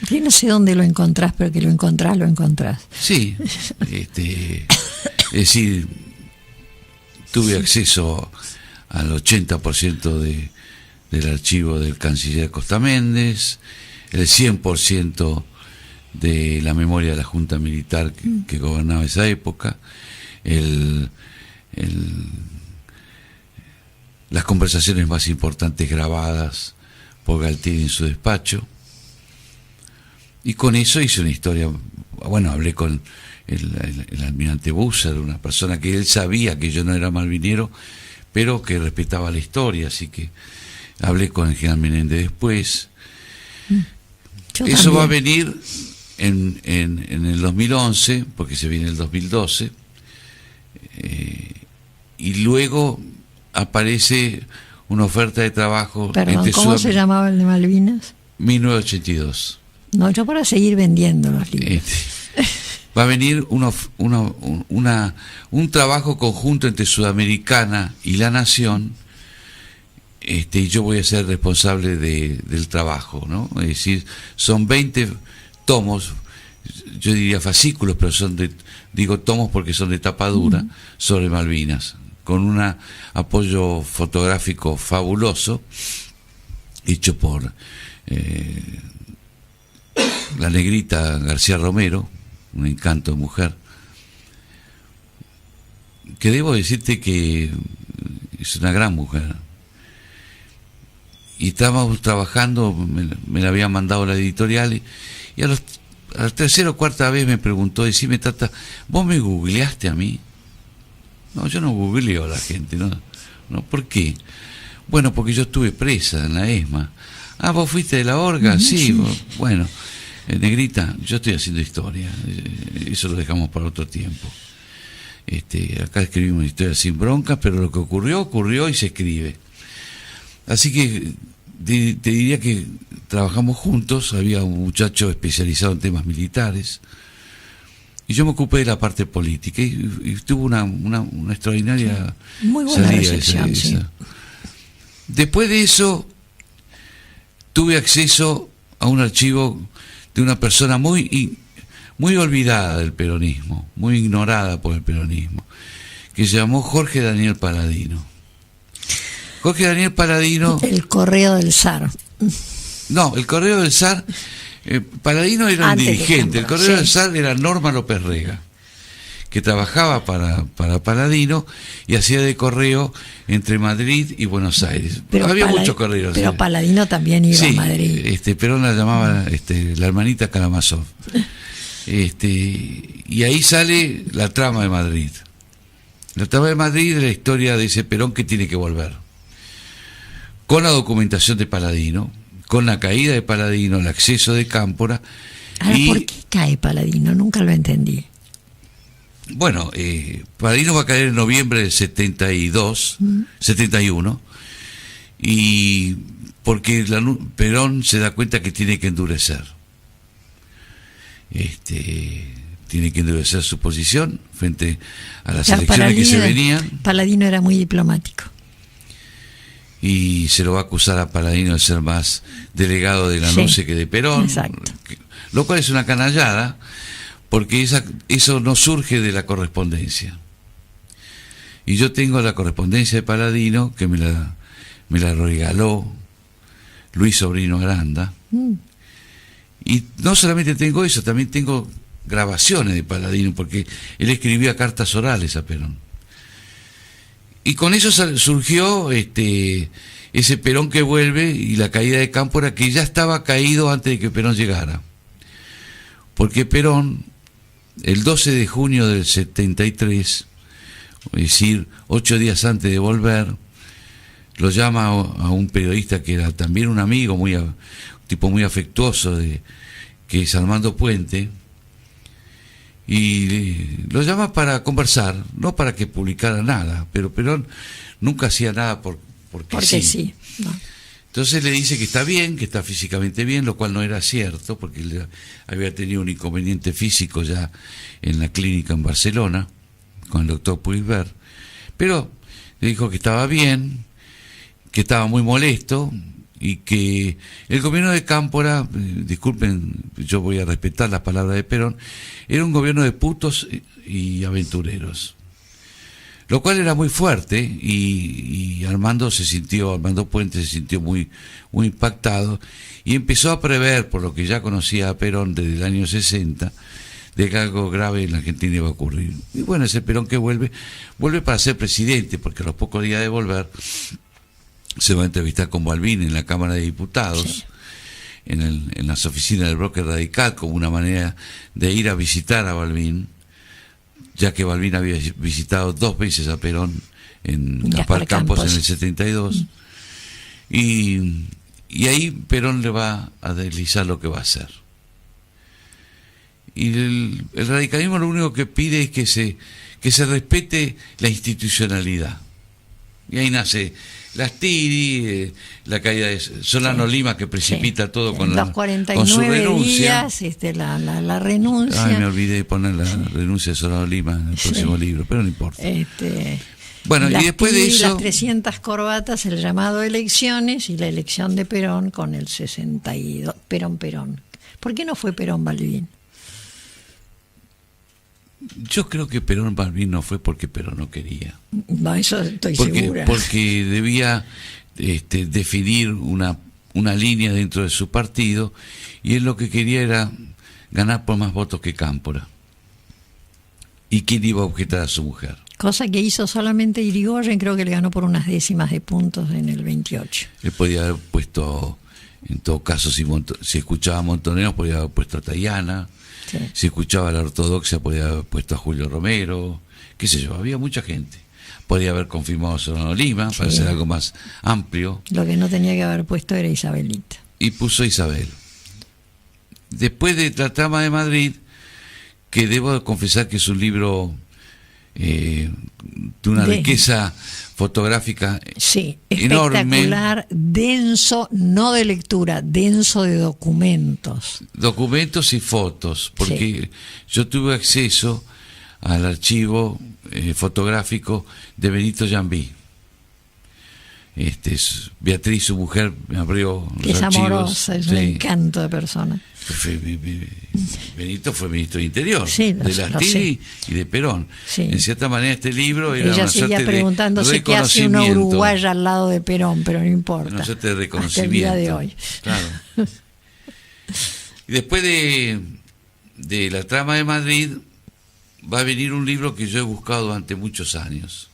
B: Yo no sé dónde lo encontrás, pero que lo encontrás. Sí, es decir, tuve acceso al 80% del archivo del canciller Costa Méndez, el 100% de la memoria de la Junta Militar que gobernaba esa época, las conversaciones más importantes grabadas por Galtieri en su despacho, y con eso hice una historia. Bueno, hablé con el almirante Buser, una persona que él sabía que yo no era malvinero, pero que respetaba la historia, así que hablé con el general Menéndez después. Eso va a venir en el 2011, porque se viene el 2012, y luego aparece una oferta de trabajo.
A: Perdón, ¿cómo se llamaba el de Malvinas?
B: 1982.
A: No, yo para seguir vendiendo los libros.
B: Va a venir un trabajo conjunto entre Sudamericana y La Nación, y yo voy a ser responsable del trabajo, ¿no? Es decir, son 20 tomos, yo diría fascículos, pero digo tomos porque son de tapa dura, sobre Malvinas, con un apoyo fotográfico fabuloso, hecho por la negrita García Romero, un encanto de mujer, que debo decirte que es una gran mujer. Y estábamos trabajando, me la habían mandado la editorial, y a la tercera o cuarta vez me preguntó, decime, Tata, ¿vos me googleaste a mí? No, yo no googleo a la gente, no, ¿por qué? Bueno, porque yo estuve presa en la ESMA. Ah, ¿vos fuiste de la Orga? Sí, bueno, negrita, yo estoy haciendo historia, eso lo dejamos para otro tiempo. Acá escribimos una historia sin bronca, pero lo que ocurrió y se escribe. Así que te diría que trabajamos juntos, había un muchacho especializado en temas militares, y yo me ocupé de la parte política, y tuvo una extraordinaria
A: muy buena
B: salida
A: recepción, sí.
B: Después de eso, tuve acceso a un archivo de una persona muy olvidada del peronismo, muy ignorada por el peronismo, que se llamó Jorge Daniel Paladino. Jorge Daniel Paladino...
A: El Correo del Zar.
B: No, el Correo del Zar... Paladino era un dirigente. El Correo del Zar era Norma López Rega, que trabajaba para Paladino y hacía de correo entre Madrid y Buenos Aires. Pero había muchos correos.
A: Pero Paladino también iba a Madrid.
B: Perón la llamaba la hermanita Karamazov. Y ahí sale la trama de Madrid. La trama de Madrid es la historia de ese Perón que tiene que volver, con la documentación de Paladino, con la caída de Paladino, el acceso de Cámpora.
A: Ahora, ¿por qué cae Paladino? Nunca lo entendí.
B: Bueno, Paladino va a caer en noviembre del 71, y porque Perón se da cuenta que tiene que endurecer. Tiene que endurecer su posición frente a las elecciones que se venían.
A: Paladino era muy diplomático.
B: Y se lo va a acusar a Paladino de ser más delegado de la NUCE que de Perón.
A: Exacto.
B: Lo cual es una canallada, porque eso no surge de la correspondencia. Y yo tengo la correspondencia de Paladino, que me la regaló Luis Sobrino Aranda. Y no solamente tengo eso, también tengo grabaciones de Paladino, porque él escribía cartas orales a Perón. Y con eso surgió ese Perón que vuelve y la caída de Cámpora, que ya estaba caído antes de que Perón llegara. Porque Perón, el 12 de junio del 73, es decir, 8 días antes de volver, lo llama a un periodista que era también un amigo, un tipo muy afectuoso, que es Armando Puente, y lo llama para conversar, no para que publicara nada, pero Perón nunca hacía nada porque sí. No. Entonces le dice que está bien, que está físicamente bien, lo cual no era cierto, porque él había tenido un inconveniente físico ya en la clínica en Barcelona, con el doctor Puigvert, pero le dijo que estaba bien, que estaba muy molesto, y que el gobierno de Cámpora, disculpen, yo voy a respetar las palabras de Perón, era un gobierno de putos y aventureros, lo cual era muy fuerte, y Armando Puente se sintió muy impactado, y empezó a prever, por lo que ya conocía a Perón desde el año 60, de que algo grave en la Argentina iba a ocurrir. Y bueno, ese Perón que vuelve para ser presidente, porque a los pocos días de volver se va a entrevistar con Balbín en la Cámara de Diputados, sí, en las oficinas del Bloque Radical, como una manera de ir a visitar a Balbín, ya que Balbín había visitado 2 veces a Perón en Gaspar Campos en el 72, y ahí Perón le va a deslizar lo que va a hacer. Y el radicalismo lo único que pide es que se respete la institucionalidad. Y ahí nace las Tiri, la caída de Solano Lima, que precipita todo con su renuncia.
A: Días, la renuncia.
B: Ay, me olvidé de poner la renuncia de Solano Lima en el próximo libro, pero no importa. Bueno, y después de eso...
A: Las 300 corbatas, el llamado a elecciones y la elección de Perón con el 62. Perón. ¿Por qué no fue Perón-Balbín?
B: Yo creo que Perón-Balbín no fue porque Perón no quería.
A: No, eso estoy segura.
B: Porque debía definir una línea dentro de su partido, y él lo que quería era ganar por más votos que Cámpora. ¿Y quién iba a objetar a su mujer?
A: Cosa que hizo solamente Irigoyen, creo que le ganó por unas décimas de puntos en el 28.
B: Él podía haber puesto, en todo caso, si escuchaba a Montoneros, podía haber puesto a Tayana. Sí. Si escuchaba a la ortodoxia, podía haber puesto a Julio Romero, qué sé yo, había mucha gente. Podía haber confirmado a Solano Lima, sí, para hacer algo más amplio.
A: Lo que no tenía que haber puesto era Isabelita.
B: Y puso a Isabel. Después de La Trama de Madrid, que debo confesar que es un libro de una riqueza fotográfica,
A: sí,
B: enorme,
A: espectacular, denso, no de lectura, denso de documentos
B: y fotos, porque sí, yo tuve acceso al archivo fotográfico de Benito Jambí. Beatriz, su mujer, me abrió los
A: es
B: archivos.
A: Amorosa, es un encanto de persona.
B: Benito fue ministro de Interior,
A: sí,
B: de las Tiri y de Perón.
A: Sí.
B: En cierta manera este libro era
A: ella
B: una suerte de
A: preguntándose qué hace una uruguaya al lado de Perón, pero no importa.
B: Una suerte de reconocimiento.
A: Hasta el día de hoy.
B: Claro. Y después de La Trama de Madrid va a venir un libro que yo he buscado durante muchos años,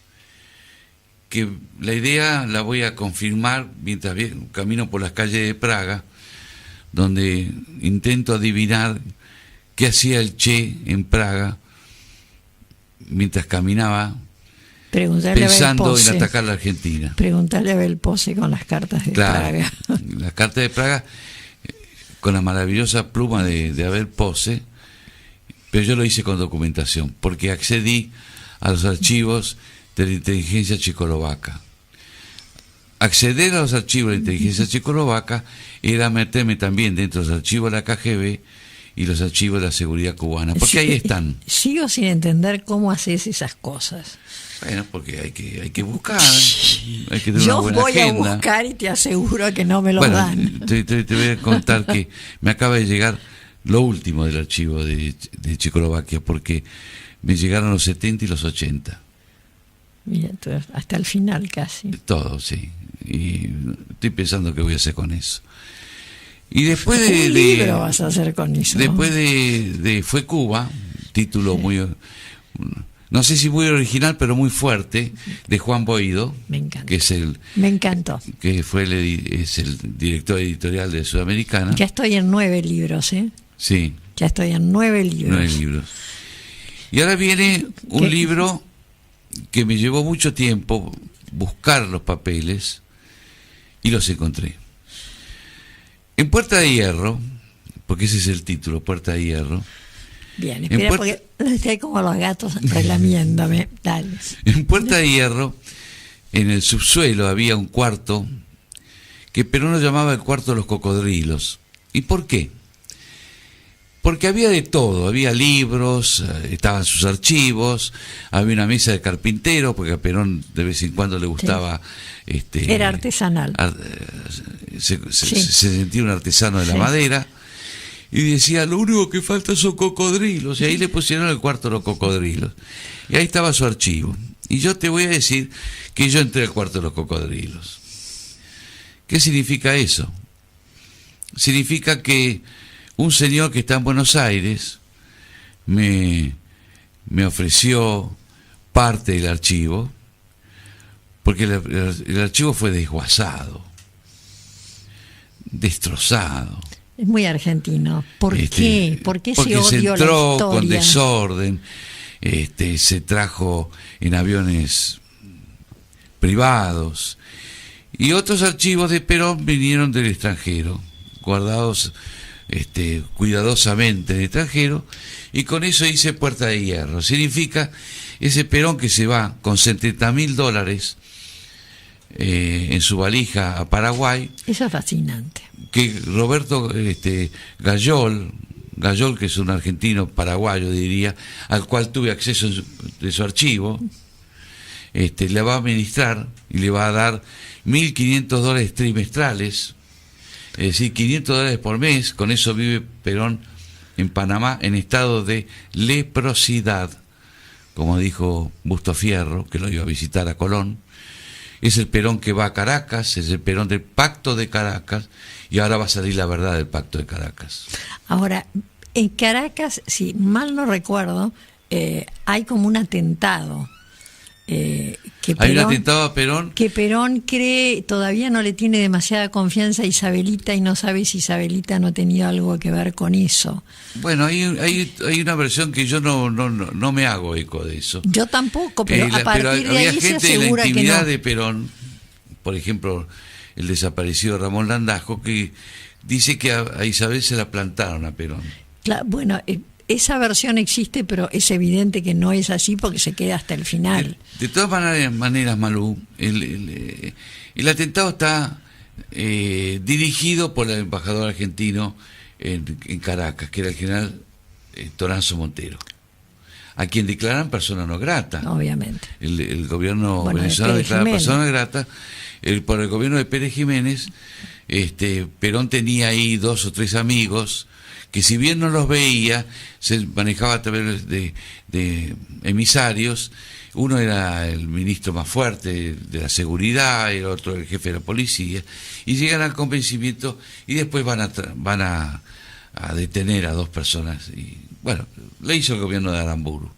B: que la idea la voy a confirmar mientras camino por las calles de Praga, donde intento adivinar qué hacía el Che en Praga mientras caminaba, pensando en atacar la Argentina.
A: Preguntarle a Belpose con las cartas de Praga.
B: Las cartas de Praga, con la maravillosa pluma de Abel Pose, pero yo lo hice con documentación, porque accedí a los archivos de la inteligencia checoslovaca. Acceder a los archivos de la inteligencia checoslovaca era meterme también dentro de los archivos de la KGB y los archivos de la seguridad cubana, porque ahí están.
A: Sigo sin entender cómo haces esas cosas.
B: Bueno, porque hay que buscar, hay que tener
A: yo
B: una buena
A: voy
B: agenda.
A: A buscar y te aseguro que no me lo dan.
B: Te voy a contar que me acaba de llegar lo último del archivo de Checoslovaquia, porque me llegaron los 70 y los 80.
A: Mira, hasta el final casi.
B: Todo, sí. Y estoy pensando qué voy a hacer con eso. Y después
A: ¿Qué libro vas a hacer con eso?
B: Después de Fue Cuba, título sí, muy, no sé si muy original, pero muy fuerte, de Juan Boido.
A: Me encanta.
B: Que es
A: me encantó.
B: Que es el director editorial de Sudamericana.
A: Ya estoy en 9 libros, ¿eh?
B: Sí.
A: Ya estoy en 9 libros.
B: 9 libros. Y ahora viene un libro que me llevó mucho tiempo buscar los papeles y los encontré. En Puerta de Hierro, porque ese es el título, Puerta de Hierro.
A: Bien, espera, porque estoy como los gatos relamiéndome. Dale.
B: En Puerta de Hierro, en el subsuelo había un cuarto que Perón lo llamaba el cuarto de los cocodrilos. ¿Y por qué? Porque había de todo, había libros, estaban sus archivos, había una mesa de carpintero, porque a Perón de vez en cuando le gustaba...
A: Sí. Era artesanal.
B: Se sentía un artesano de la madera, y decía, lo único que falta son cocodrilos, y ahí le pusieron el cuarto de los cocodrilos. Y ahí estaba su archivo. Y yo te voy a decir que yo entré al cuarto de los cocodrilos. ¿Qué significa eso? Significa que un señor que está en Buenos Aires me ofreció parte del archivo, porque el archivo fue desguazado, destrozado.
A: Es muy argentino. ¿Por qué? ¿Por qué
B: porque
A: se odió
B: se entró
A: la historia?
B: con desorden, se trajo en aviones privados, y otros archivos de Perón vinieron del extranjero, guardados cuidadosamente en el extranjero, y con eso hice Puerta de Hierro. Significa ese Perón que se va con $70.000 en su valija a Paraguay.
A: Eso es fascinante.
B: Que Roberto Gayol, que es un argentino paraguayo, diría, al cual tuve acceso de su archivo, le va a administrar y le va a dar $1.500 trimestrales, es decir, $500 por mes. Con eso vive Perón en Panamá en estado de leprosidad, como dijo Busto Fierro, que lo iba a visitar a Colón. Es el Perón que va a Caracas, es el Perón del Pacto de Caracas, y ahora va a salir la verdad del Pacto de Caracas.
A: Ahora, en Caracas, si mal no recuerdo, hay como un atentado.
B: Hay un atentado a Perón.
A: Que Perón cree, todavía no le tiene demasiada confianza a Isabelita y no sabe si Isabelita no ha tenido algo que ver con eso.
B: Bueno, hay una versión que yo no me hago eco de eso.
A: Yo tampoco, pero a partir de ahí se asegura que no. Había gente en la intimidad
B: de Perón, por ejemplo, el desaparecido Ramón Landazzo, que dice que a Isabel se la plantaron a Perón.
A: Claro, bueno, esa versión existe, pero es evidente que no es así porque se queda hasta el final.
B: De todas maneras, Malú, el atentado está dirigido por el embajador argentino en Caracas, que era el general Toranzo Montero, a quien declaran persona no grata.
A: Obviamente.
B: El gobierno venezolano declara persona no grata por el gobierno de Pérez Jiménez. Perón tenía ahí 2 o 3 amigos que, si bien no los veía, se manejaba a través de emisarios. Uno era el ministro más fuerte de la seguridad, el otro el jefe de la policía, y llegan al convencimiento y después van a detener a 2 personas. Y bueno, le hizo el gobierno de Aramburu.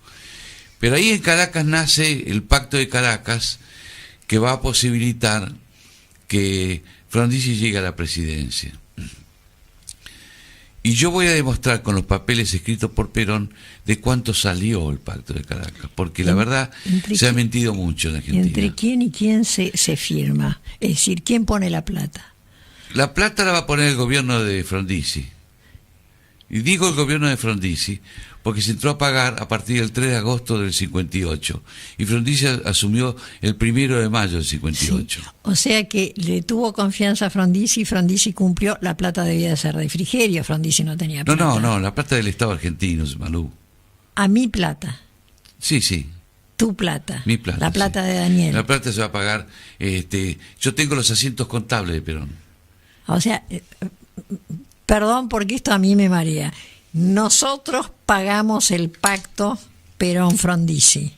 B: Pero ahí en Caracas nace el Pacto de Caracas, que va a posibilitar que Frondizi llegue a la presidencia. Y yo voy a demostrar con los papeles escritos por Perón de cuánto salió el Pacto de Caracas, porque la verdad se ha mentido mucho en Argentina.
A: ¿Entre quién y quién se firma? Es decir, ¿quién pone la plata?
B: La plata la va a poner el gobierno de Frondizi. Y digo el gobierno de Frondizi porque se entró a pagar a partir del 3 de agosto del 58. Y Frondizi asumió el 1 de mayo del 58. Sí.
A: O sea que le tuvo confianza a Frondizi y Frondizi cumplió. La plata debía de ser de Frigerio, Frondizi no tenía plata.
B: No, la plata del Estado argentino, Malú.
A: ¿A mi plata?
B: Sí.
A: Tu plata.
B: Mi plata.
A: La plata de Daniel.
B: La plata se va a pagar. Yo tengo los asientos contables de Perón.
A: O sea, perdón porque esto a mí me marea. Nosotros pagamos el pacto Perón-Frondizi.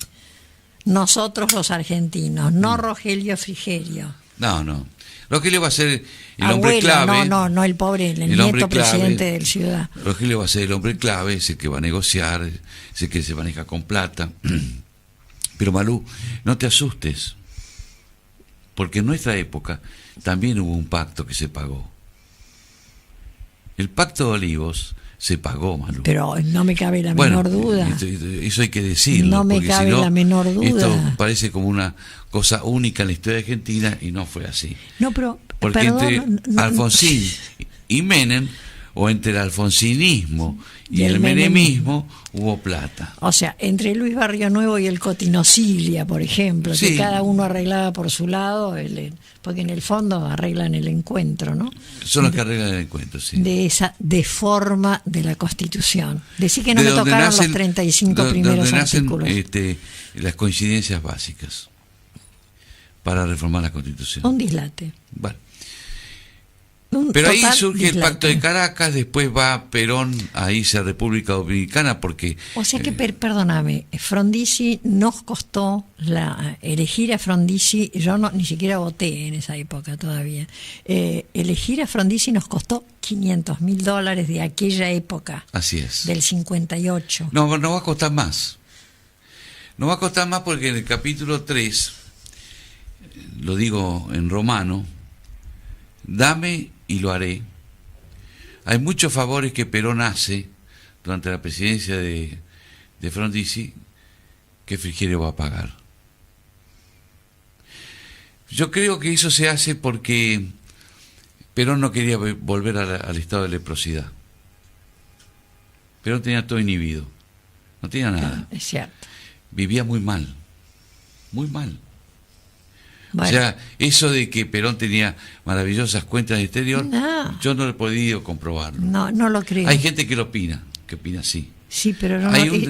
A: Nosotros los argentinos, no Rogelio Frigerio.
B: No. Rogelio va a ser el hombre clave.
A: No, el pobre, el nieto presidente del Ciudad.
B: Rogelio va a ser el hombre clave, es el que va a negociar, es el que se maneja con plata. Pero Malú, no te asustes, porque en nuestra época también hubo un pacto que se pagó. El Pacto de Olivos se pagó, Malú.
A: Pero no me cabe la menor duda.
B: Eso hay que decirlo.
A: No me cabe la menor duda.
B: Esto parece como una cosa única en la historia argentina y no fue así.
A: No, pero
B: porque
A: perdón,
B: Alfonsín y Menem, o entre el alfonsinismo y el menemismo, hubo plata.
A: O sea, entre Luis Barrio Nuevo y el Cotinosilia, por ejemplo,
B: sí,
A: que cada uno arreglaba por su lado, porque en el fondo arreglan el encuentro, ¿no?
B: Son los que arreglan el encuentro, sí.
A: De esa deforma de la Constitución. Decí que no me tocaron los 35 primeros artículos.
B: Las coincidencias básicas para reformar la Constitución.
A: Un dislate.
B: Bueno. Pero ahí surge el Pacto de Caracas, después va Perón a irse a República Dominicana porque...
A: O sea que, perdóname, Frondizi nos costó, elegir a Frondizi, yo ni siquiera voté en esa época todavía, elegir a Frondizi nos costó $500.000 de aquella época.
B: Así es.
A: Del 58.
B: No va a costar más. No va a costar más porque en el capítulo 3, lo digo en romano, dame y lo haré. Hay muchos favores que Perón hace durante la presidencia de Frondizi que Frigerio va a pagar. Yo creo que eso se hace porque Perón no quería volver al estado de leprosidad. Perón tenía todo inhibido, no tenía nada.
A: Es cierto.
B: Vivía muy mal, muy mal.
A: Bueno.
B: O sea, eso de que Perón tenía maravillosas cuentas de exterior, yo no lo he podido comprobarlo.
A: No lo creo.
B: Hay gente que opina así.
A: Sí, pero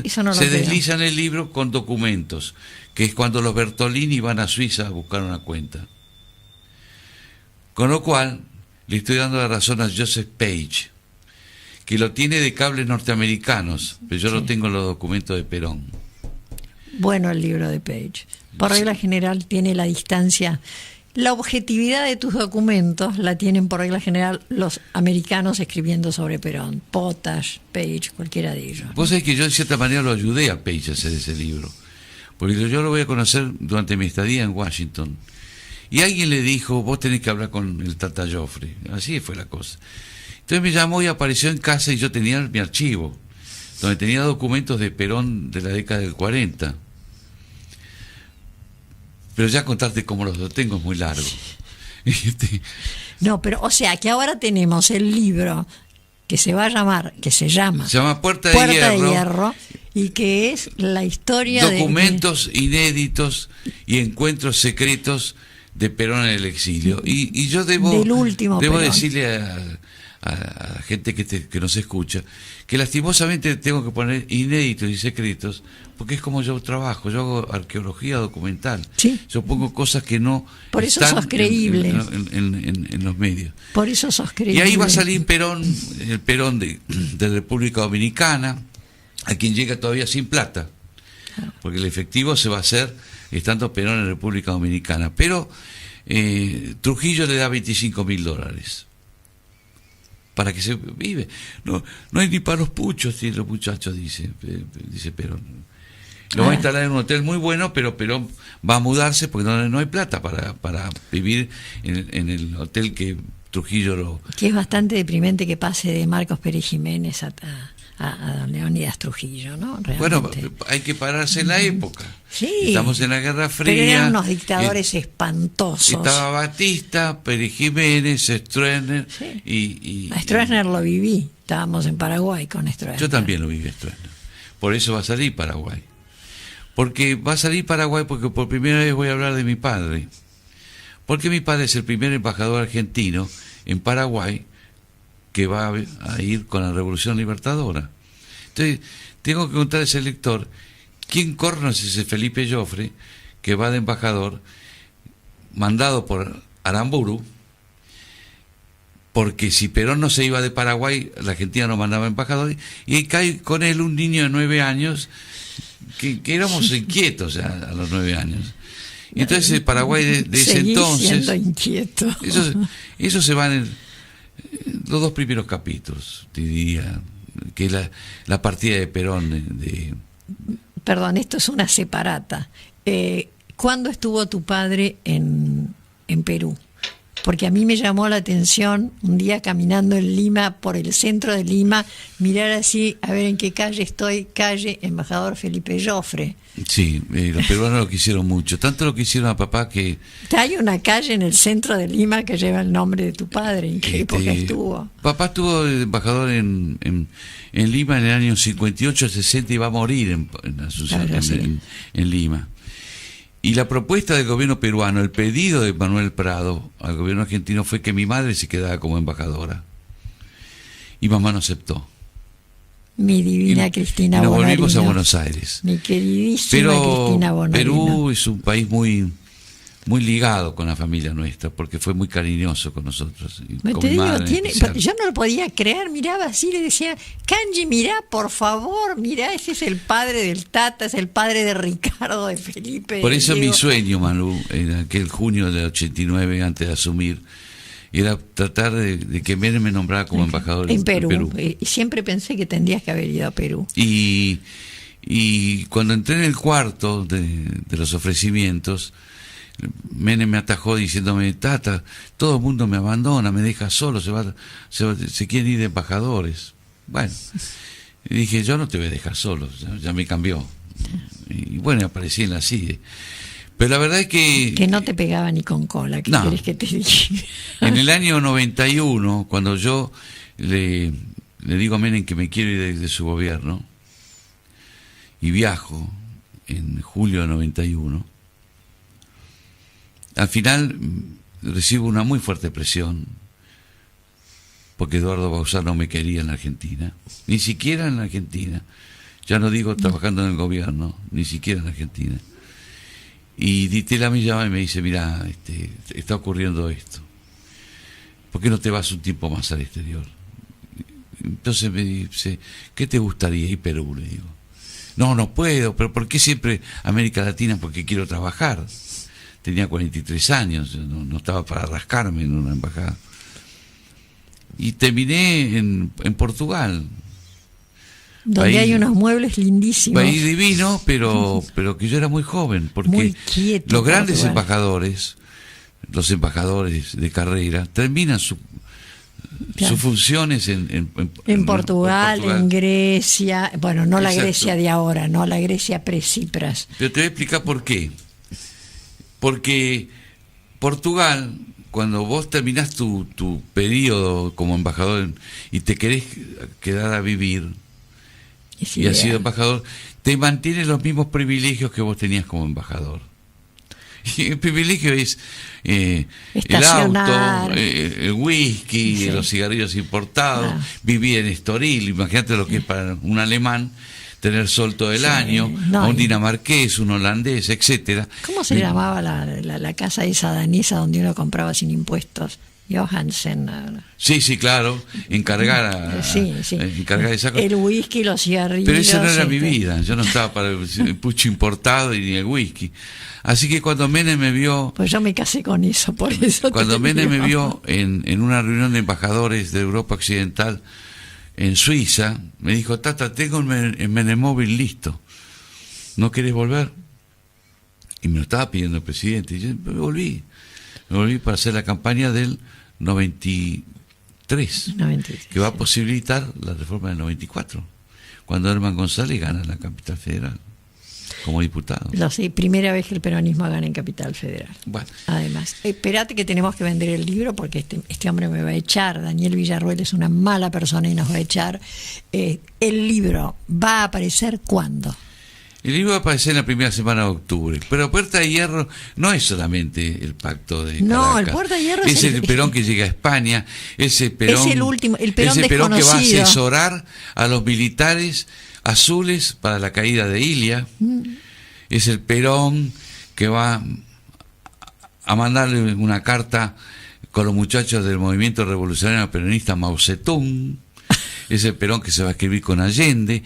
A: eso no lo
B: se
A: creo.
B: desliza en el libro con documentos, que es cuando los Bertolini van a Suiza a buscar una cuenta. Con lo cual, le estoy dando la razón a Joseph Page, que lo tiene de cables norteamericanos, pero yo lo tengo en los documentos de Perón.
A: Bueno, el libro de Page. Por regla general tiene la distancia. La objetividad de tus documentos la tienen por regla general los americanos escribiendo sobre Perón. Potash, Page, cualquiera de ellos.
B: Vos sabés que yo de cierta manera lo ayudé a Page a hacer ese libro. Porque yo lo voy a conocer durante mi estadía en Washington. Y alguien le dijo, vos tenés que hablar con el Tata Joffre. Así fue la cosa. Entonces me llamó y apareció en casa y yo tenía mi archivo, donde tenía documentos de Perón de la década del 40. Pero ya contarte cómo los tengo es muy largo.
A: No, pero o sea que ahora tenemos el libro que se llama Puerta de Hierro, y que es la historia
B: documentos inéditos y encuentros secretos de Perón en el exilio. Y yo debo decirle a la gente que nos escucha que lastimosamente tengo que poner inéditos y secretos porque es como yo trabajo, yo hago arqueología documental.
A: Sí.
B: Yo pongo cosas que no
A: por eso
B: están
A: sos creíble
B: en los medios.
A: Por eso sos creíble.
B: Y ahí va a salir Perón, el Perón de República Dominicana, a quien llega todavía sin plata, porque el efectivo se va a hacer estando Perón en República Dominicana. Pero Trujillo le da $25.000 para que se vive. No hay ni para los puchos, si los muchachos, dice Perón. Lo va a instalar en un hotel muy bueno, pero Perón va a mudarse porque no hay plata para vivir en el hotel que Trujillo lo...
A: Que es bastante deprimente que pase de Marcos Pérez Jiménez a don Leónidas Trujillo, ¿no? Realmente.
B: Bueno, hay que pararse en la época.
A: Sí.
B: Estamos en la Guerra Fría.
A: Pero eran unos dictadores espantosos.
B: Estaba Batista, Pérez Jiménez, Stroessner
A: A Stroessner lo viví. Estábamos en Paraguay con Stroessner.
B: Yo también lo viví, Stroessner. Por eso va a salir Paraguay. Porque va a salir Paraguay porque por primera vez voy a hablar de mi padre. Porque mi padre es el primer embajador argentino en Paraguay que va a ir con la Revolución Libertadora. Entonces, tengo que contar a ese lector quién corno es ese Felipe Joffre que va de embajador mandado por Aramburu, porque si Perón no se iba de Paraguay, la Argentina no mandaba embajador, y ahí cae con él un niño de 9 años, que éramos inquietos a los 9 años. Y entonces el Paraguay de ese entonces...
A: inquieto.
B: Eso se va en los 2 primeros capítulos, diría, que es la partida de Perón.
A: Perdón, esto es una separata. ¿Cuándo estuvo tu padre en Perú? Porque a mí me llamó la atención un día caminando en Lima, por el centro de Lima, mirar así, a ver en qué calle estoy, calle Embajador Felipe Joffre.
B: Sí, los peruanos lo quisieron mucho, tanto lo quisieron a papá que...
A: Hay una calle en el centro de Lima que lleva el nombre de tu padre. ¿En qué época estuvo? Papá
B: estuvo de embajador en Lima en el año 58-60 y va a morir en Asunción, en Lima. Y la propuesta del gobierno peruano, el pedido de Manuel Prado al gobierno argentino fue que mi madre se quedara como embajadora. Y mamá no aceptó.
A: Mi divina Cristina Bonarino.
B: Nos volvimos a Buenos Aires.
A: Mi queridísima Cristina Bonarino.
B: Perú es un país muy ligado con la familia nuestra, porque fue muy cariñoso con nosotros.
A: Yo no lo podía creer, miraba así, le decía, Kanji, mirá, por favor, mirá, ese es el padre del Tata, es el padre de Ricardo, de Felipe.
B: Por eso mi sueño, Manu, en aquel junio del 89, antes de asumir, era tratar de que Menem me nombrara como embajador
A: en Perú. Y siempre pensé que tendrías que haber ido a Perú.
B: Y cuando entré en el cuarto de los ofrecimientos, Menem me atajó diciéndome: Tata, todo el mundo me abandona, me deja solo, se quieren ir de embajadores. Bueno, y dije: yo no te voy a dejar solo, ya me cambió. Y bueno, aparecí en la CIDE. Pero la verdad es que
A: no te pegaba ni con cola, ¿qué quieres que te diga?
B: En el año 91, cuando yo le digo a Menem que me quiero ir de su gobierno, y viajo en julio de 91, al final recibo una muy fuerte presión, porque Eduardo Bauzá no me quería en la Argentina, ni siquiera en la Argentina, ya no digo trabajando en el gobierno, ni siquiera en la Argentina. Y Di Tella me llama y me dice: mira, está ocurriendo esto, ¿por qué no te vas un tiempo más al exterior? Entonces me dice: ¿qué te gustaría? Y Perú, le digo. No puedo, pero ¿por qué siempre América Latina? Porque quiero trabajar. Tenía 43 años, no estaba para rascarme en una embajada. Y terminé en Portugal.
A: Donde hay unos muebles lindísimos.
B: País divino, pero que yo era muy joven, porque
A: muy quieto,
B: los grandes
A: Portugal.
B: Embajadores, los embajadores de carrera, terminan sus funciones
A: en Portugal, en Grecia, bueno, no la
B: Exacto.
A: Grecia de ahora, no la Grecia pre-Cipras.
B: Pero te voy a explicar por qué. Porque Portugal, cuando vos terminás tu periodo como embajador y te querés quedar a vivir, y has sido embajador, te mantiene los mismos privilegios que vos tenías como embajador. Y el privilegio es el auto, el whisky,
A: sí.
B: Los cigarrillos importados, vivir en Estoril. Imagínate lo que es para un alemán tener sol todo el año, a un dinamarqués, un holandés, etcétera.
A: ¿Cómo se llamaba la casa esa danesa donde uno compraba sin impuestos? Johansen.
B: Sí, claro, encargar esa cosa.
A: El whisky, los cigarrillos.
B: Pero esa no era mi vida, yo no estaba para el pucho importado ni el whisky. Así que cuando Menem me vio...
A: Pues yo me casé con eso, por eso.
B: Cuando Menem me vio en una reunión de embajadores de Europa Occidental en Suiza, me dijo: Tata, tengo el Menemóvil listo, ¿no querés volver? Y me lo estaba pidiendo el presidente, y yo me volví para hacer la campaña del 93, que va a posibilitar la reforma del 94, cuando Herman González gana la Capital Federal como diputado.
A: Primera vez que el peronismo gana en Capital Federal.
B: Bueno.
A: Además, espérate que tenemos que vender el libro porque este hombre me va a echar. Daniel Villarruel es una mala persona y nos va a echar. El libro va a aparecer ¿cuándo?
B: El libro va a aparecer en la primera semana de octubre, pero Puerta de Hierro no es solamente el pacto de Caracas.
A: No, el Puerta de Hierro
B: es el Perón que llega a España, ese Perón,
A: es el último, el Perón
B: ese Perón que va a
A: desconocido.
B: asesorar a los militares azules para la caída de Ilia. Es el Perón que va a mandarle una carta con los muchachos del movimiento revolucionario peronista Mao Zedong. Es el Perón que se va a escribir con Allende,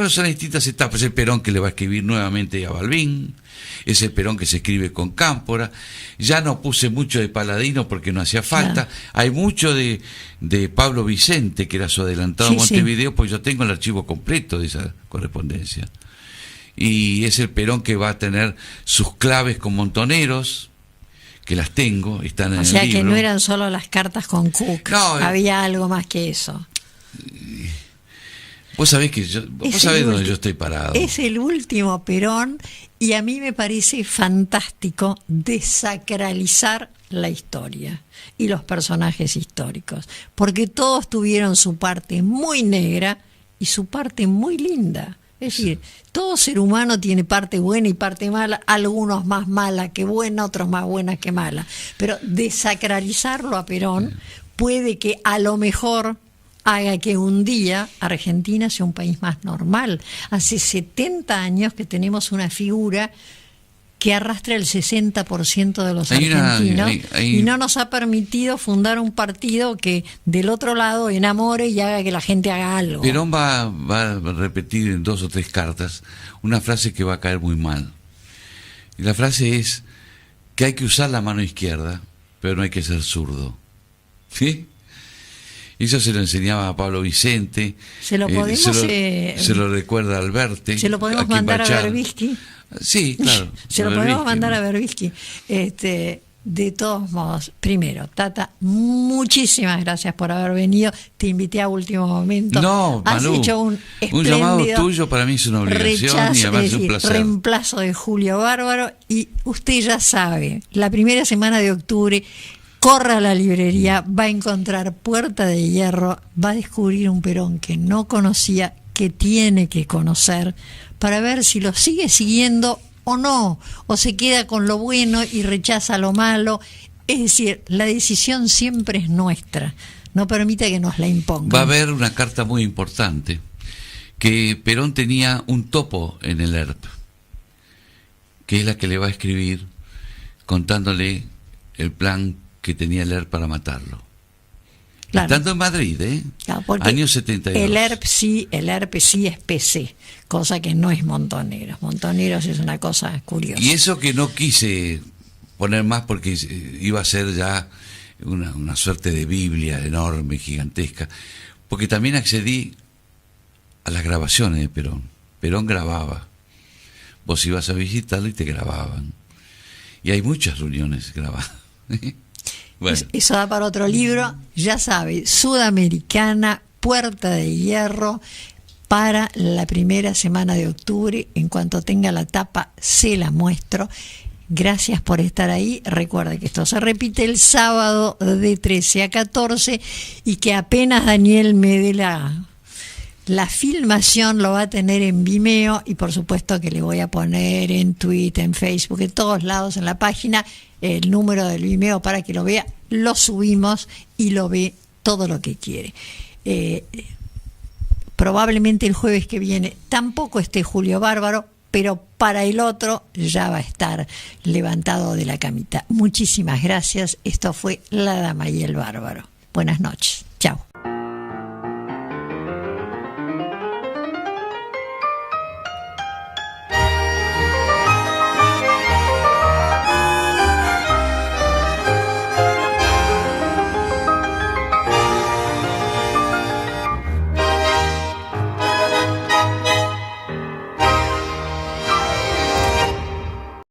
B: son distintas etapas. Es el Perón que le va a escribir nuevamente a Balbín, es el Perón que se escribe con Cámpora. Ya no puse mucho de Paladino porque no hacía falta. Hay mucho de Pablo Vicente, que era su adelantado en Montevideo, pues yo tengo el archivo completo de esa correspondencia. Y es el Perón que va a tener sus claves con Montoneros, que las tengo, están en el libro. O sea
A: que no eran solo las cartas con Cook, había algo más que eso.
B: Vos sabés dónde yo estoy parado.
A: Es el último Perón y a mí me parece fantástico desacralizar la historia y los personajes históricos, porque todos tuvieron su parte muy negra y su parte muy linda. Es decir, todo ser humano tiene parte buena y parte mala, algunos más mala que buena, otros más buenas que mala. Pero desacralizarlo a Perón puede que a lo mejor haga que un día Argentina sea un país más normal. Hace 70 años que tenemos una figura que arrastra el 60% de los argentinos y no nos ha permitido fundar un partido que del otro lado enamore y haga que la gente haga algo.
B: Perón va a repetir en 2 o 3 cartas una frase que va a caer muy mal. Y la frase es que hay que usar la mano izquierda, pero no hay que ser zurdo. ¿Sí? Eso se lo enseñaba a Pablo Vicente.
A: Se lo podemos...
B: se lo recuerda a Alberte.
A: ¿Se lo podemos mandar a Berbisky?
B: Sí, claro.
A: Se lo podemos mandar a Berbisky. De todos modos, primero, Tata, muchísimas gracias por haber venido. Te invité a último momento.
B: No,
A: has
B: Malú,
A: hecho un
B: llamado tuyo para mí es una obligación y además es un placer.
A: Reemplazo de Julio Bárbaro, y usted ya sabe, la primera semana de octubre, corra a la librería, va a encontrar Puerta de Hierro, va a descubrir un Perón que no conocía, que tiene que conocer, para ver si lo sigue siguiendo o no, o se queda con lo bueno y rechaza lo malo. Es decir, la decisión siempre es nuestra, no permita que nos la impongan.
B: Va a haber una carta muy importante, que Perón tenía un topo en el ERP, que es la que le va a escribir contándole el plan que tenía el ERP para matarlo. Claro. Estando en Madrid,
A: claro,
B: año 72.
A: El ERP sí es PC, cosa que no es Montoneros. Montoneros es una cosa curiosa.
B: Y eso que no quise poner más porque iba a ser ya una suerte de Biblia enorme, gigantesca, porque también accedí a las grabaciones de Perón. Perón grababa. Vos ibas a visitarlo y te grababan. Y hay muchas reuniones grabadas. Bueno.
A: Eso da para otro libro, ya sabe, Sudamericana, Puerta de Hierro, para la primera semana de octubre. En cuanto tenga la tapa, se la muestro. Gracias por estar ahí. Recuerda que esto se repite el sábado de 13 a 14 y que apenas Daniel me dé la filmación, lo va a tener en Vimeo, y por supuesto que le voy a poner en Twitter, en Facebook, en todos lados en la página, el número del Vimeo para que lo vea. Lo subimos y lo ve todo lo que quiere. Probablemente el jueves que viene tampoco esté Julio Bárbaro, pero para el otro ya va a estar levantado de la camita. Muchísimas gracias. Esto fue La Dama y el Bárbaro. Buenas noches. Chao.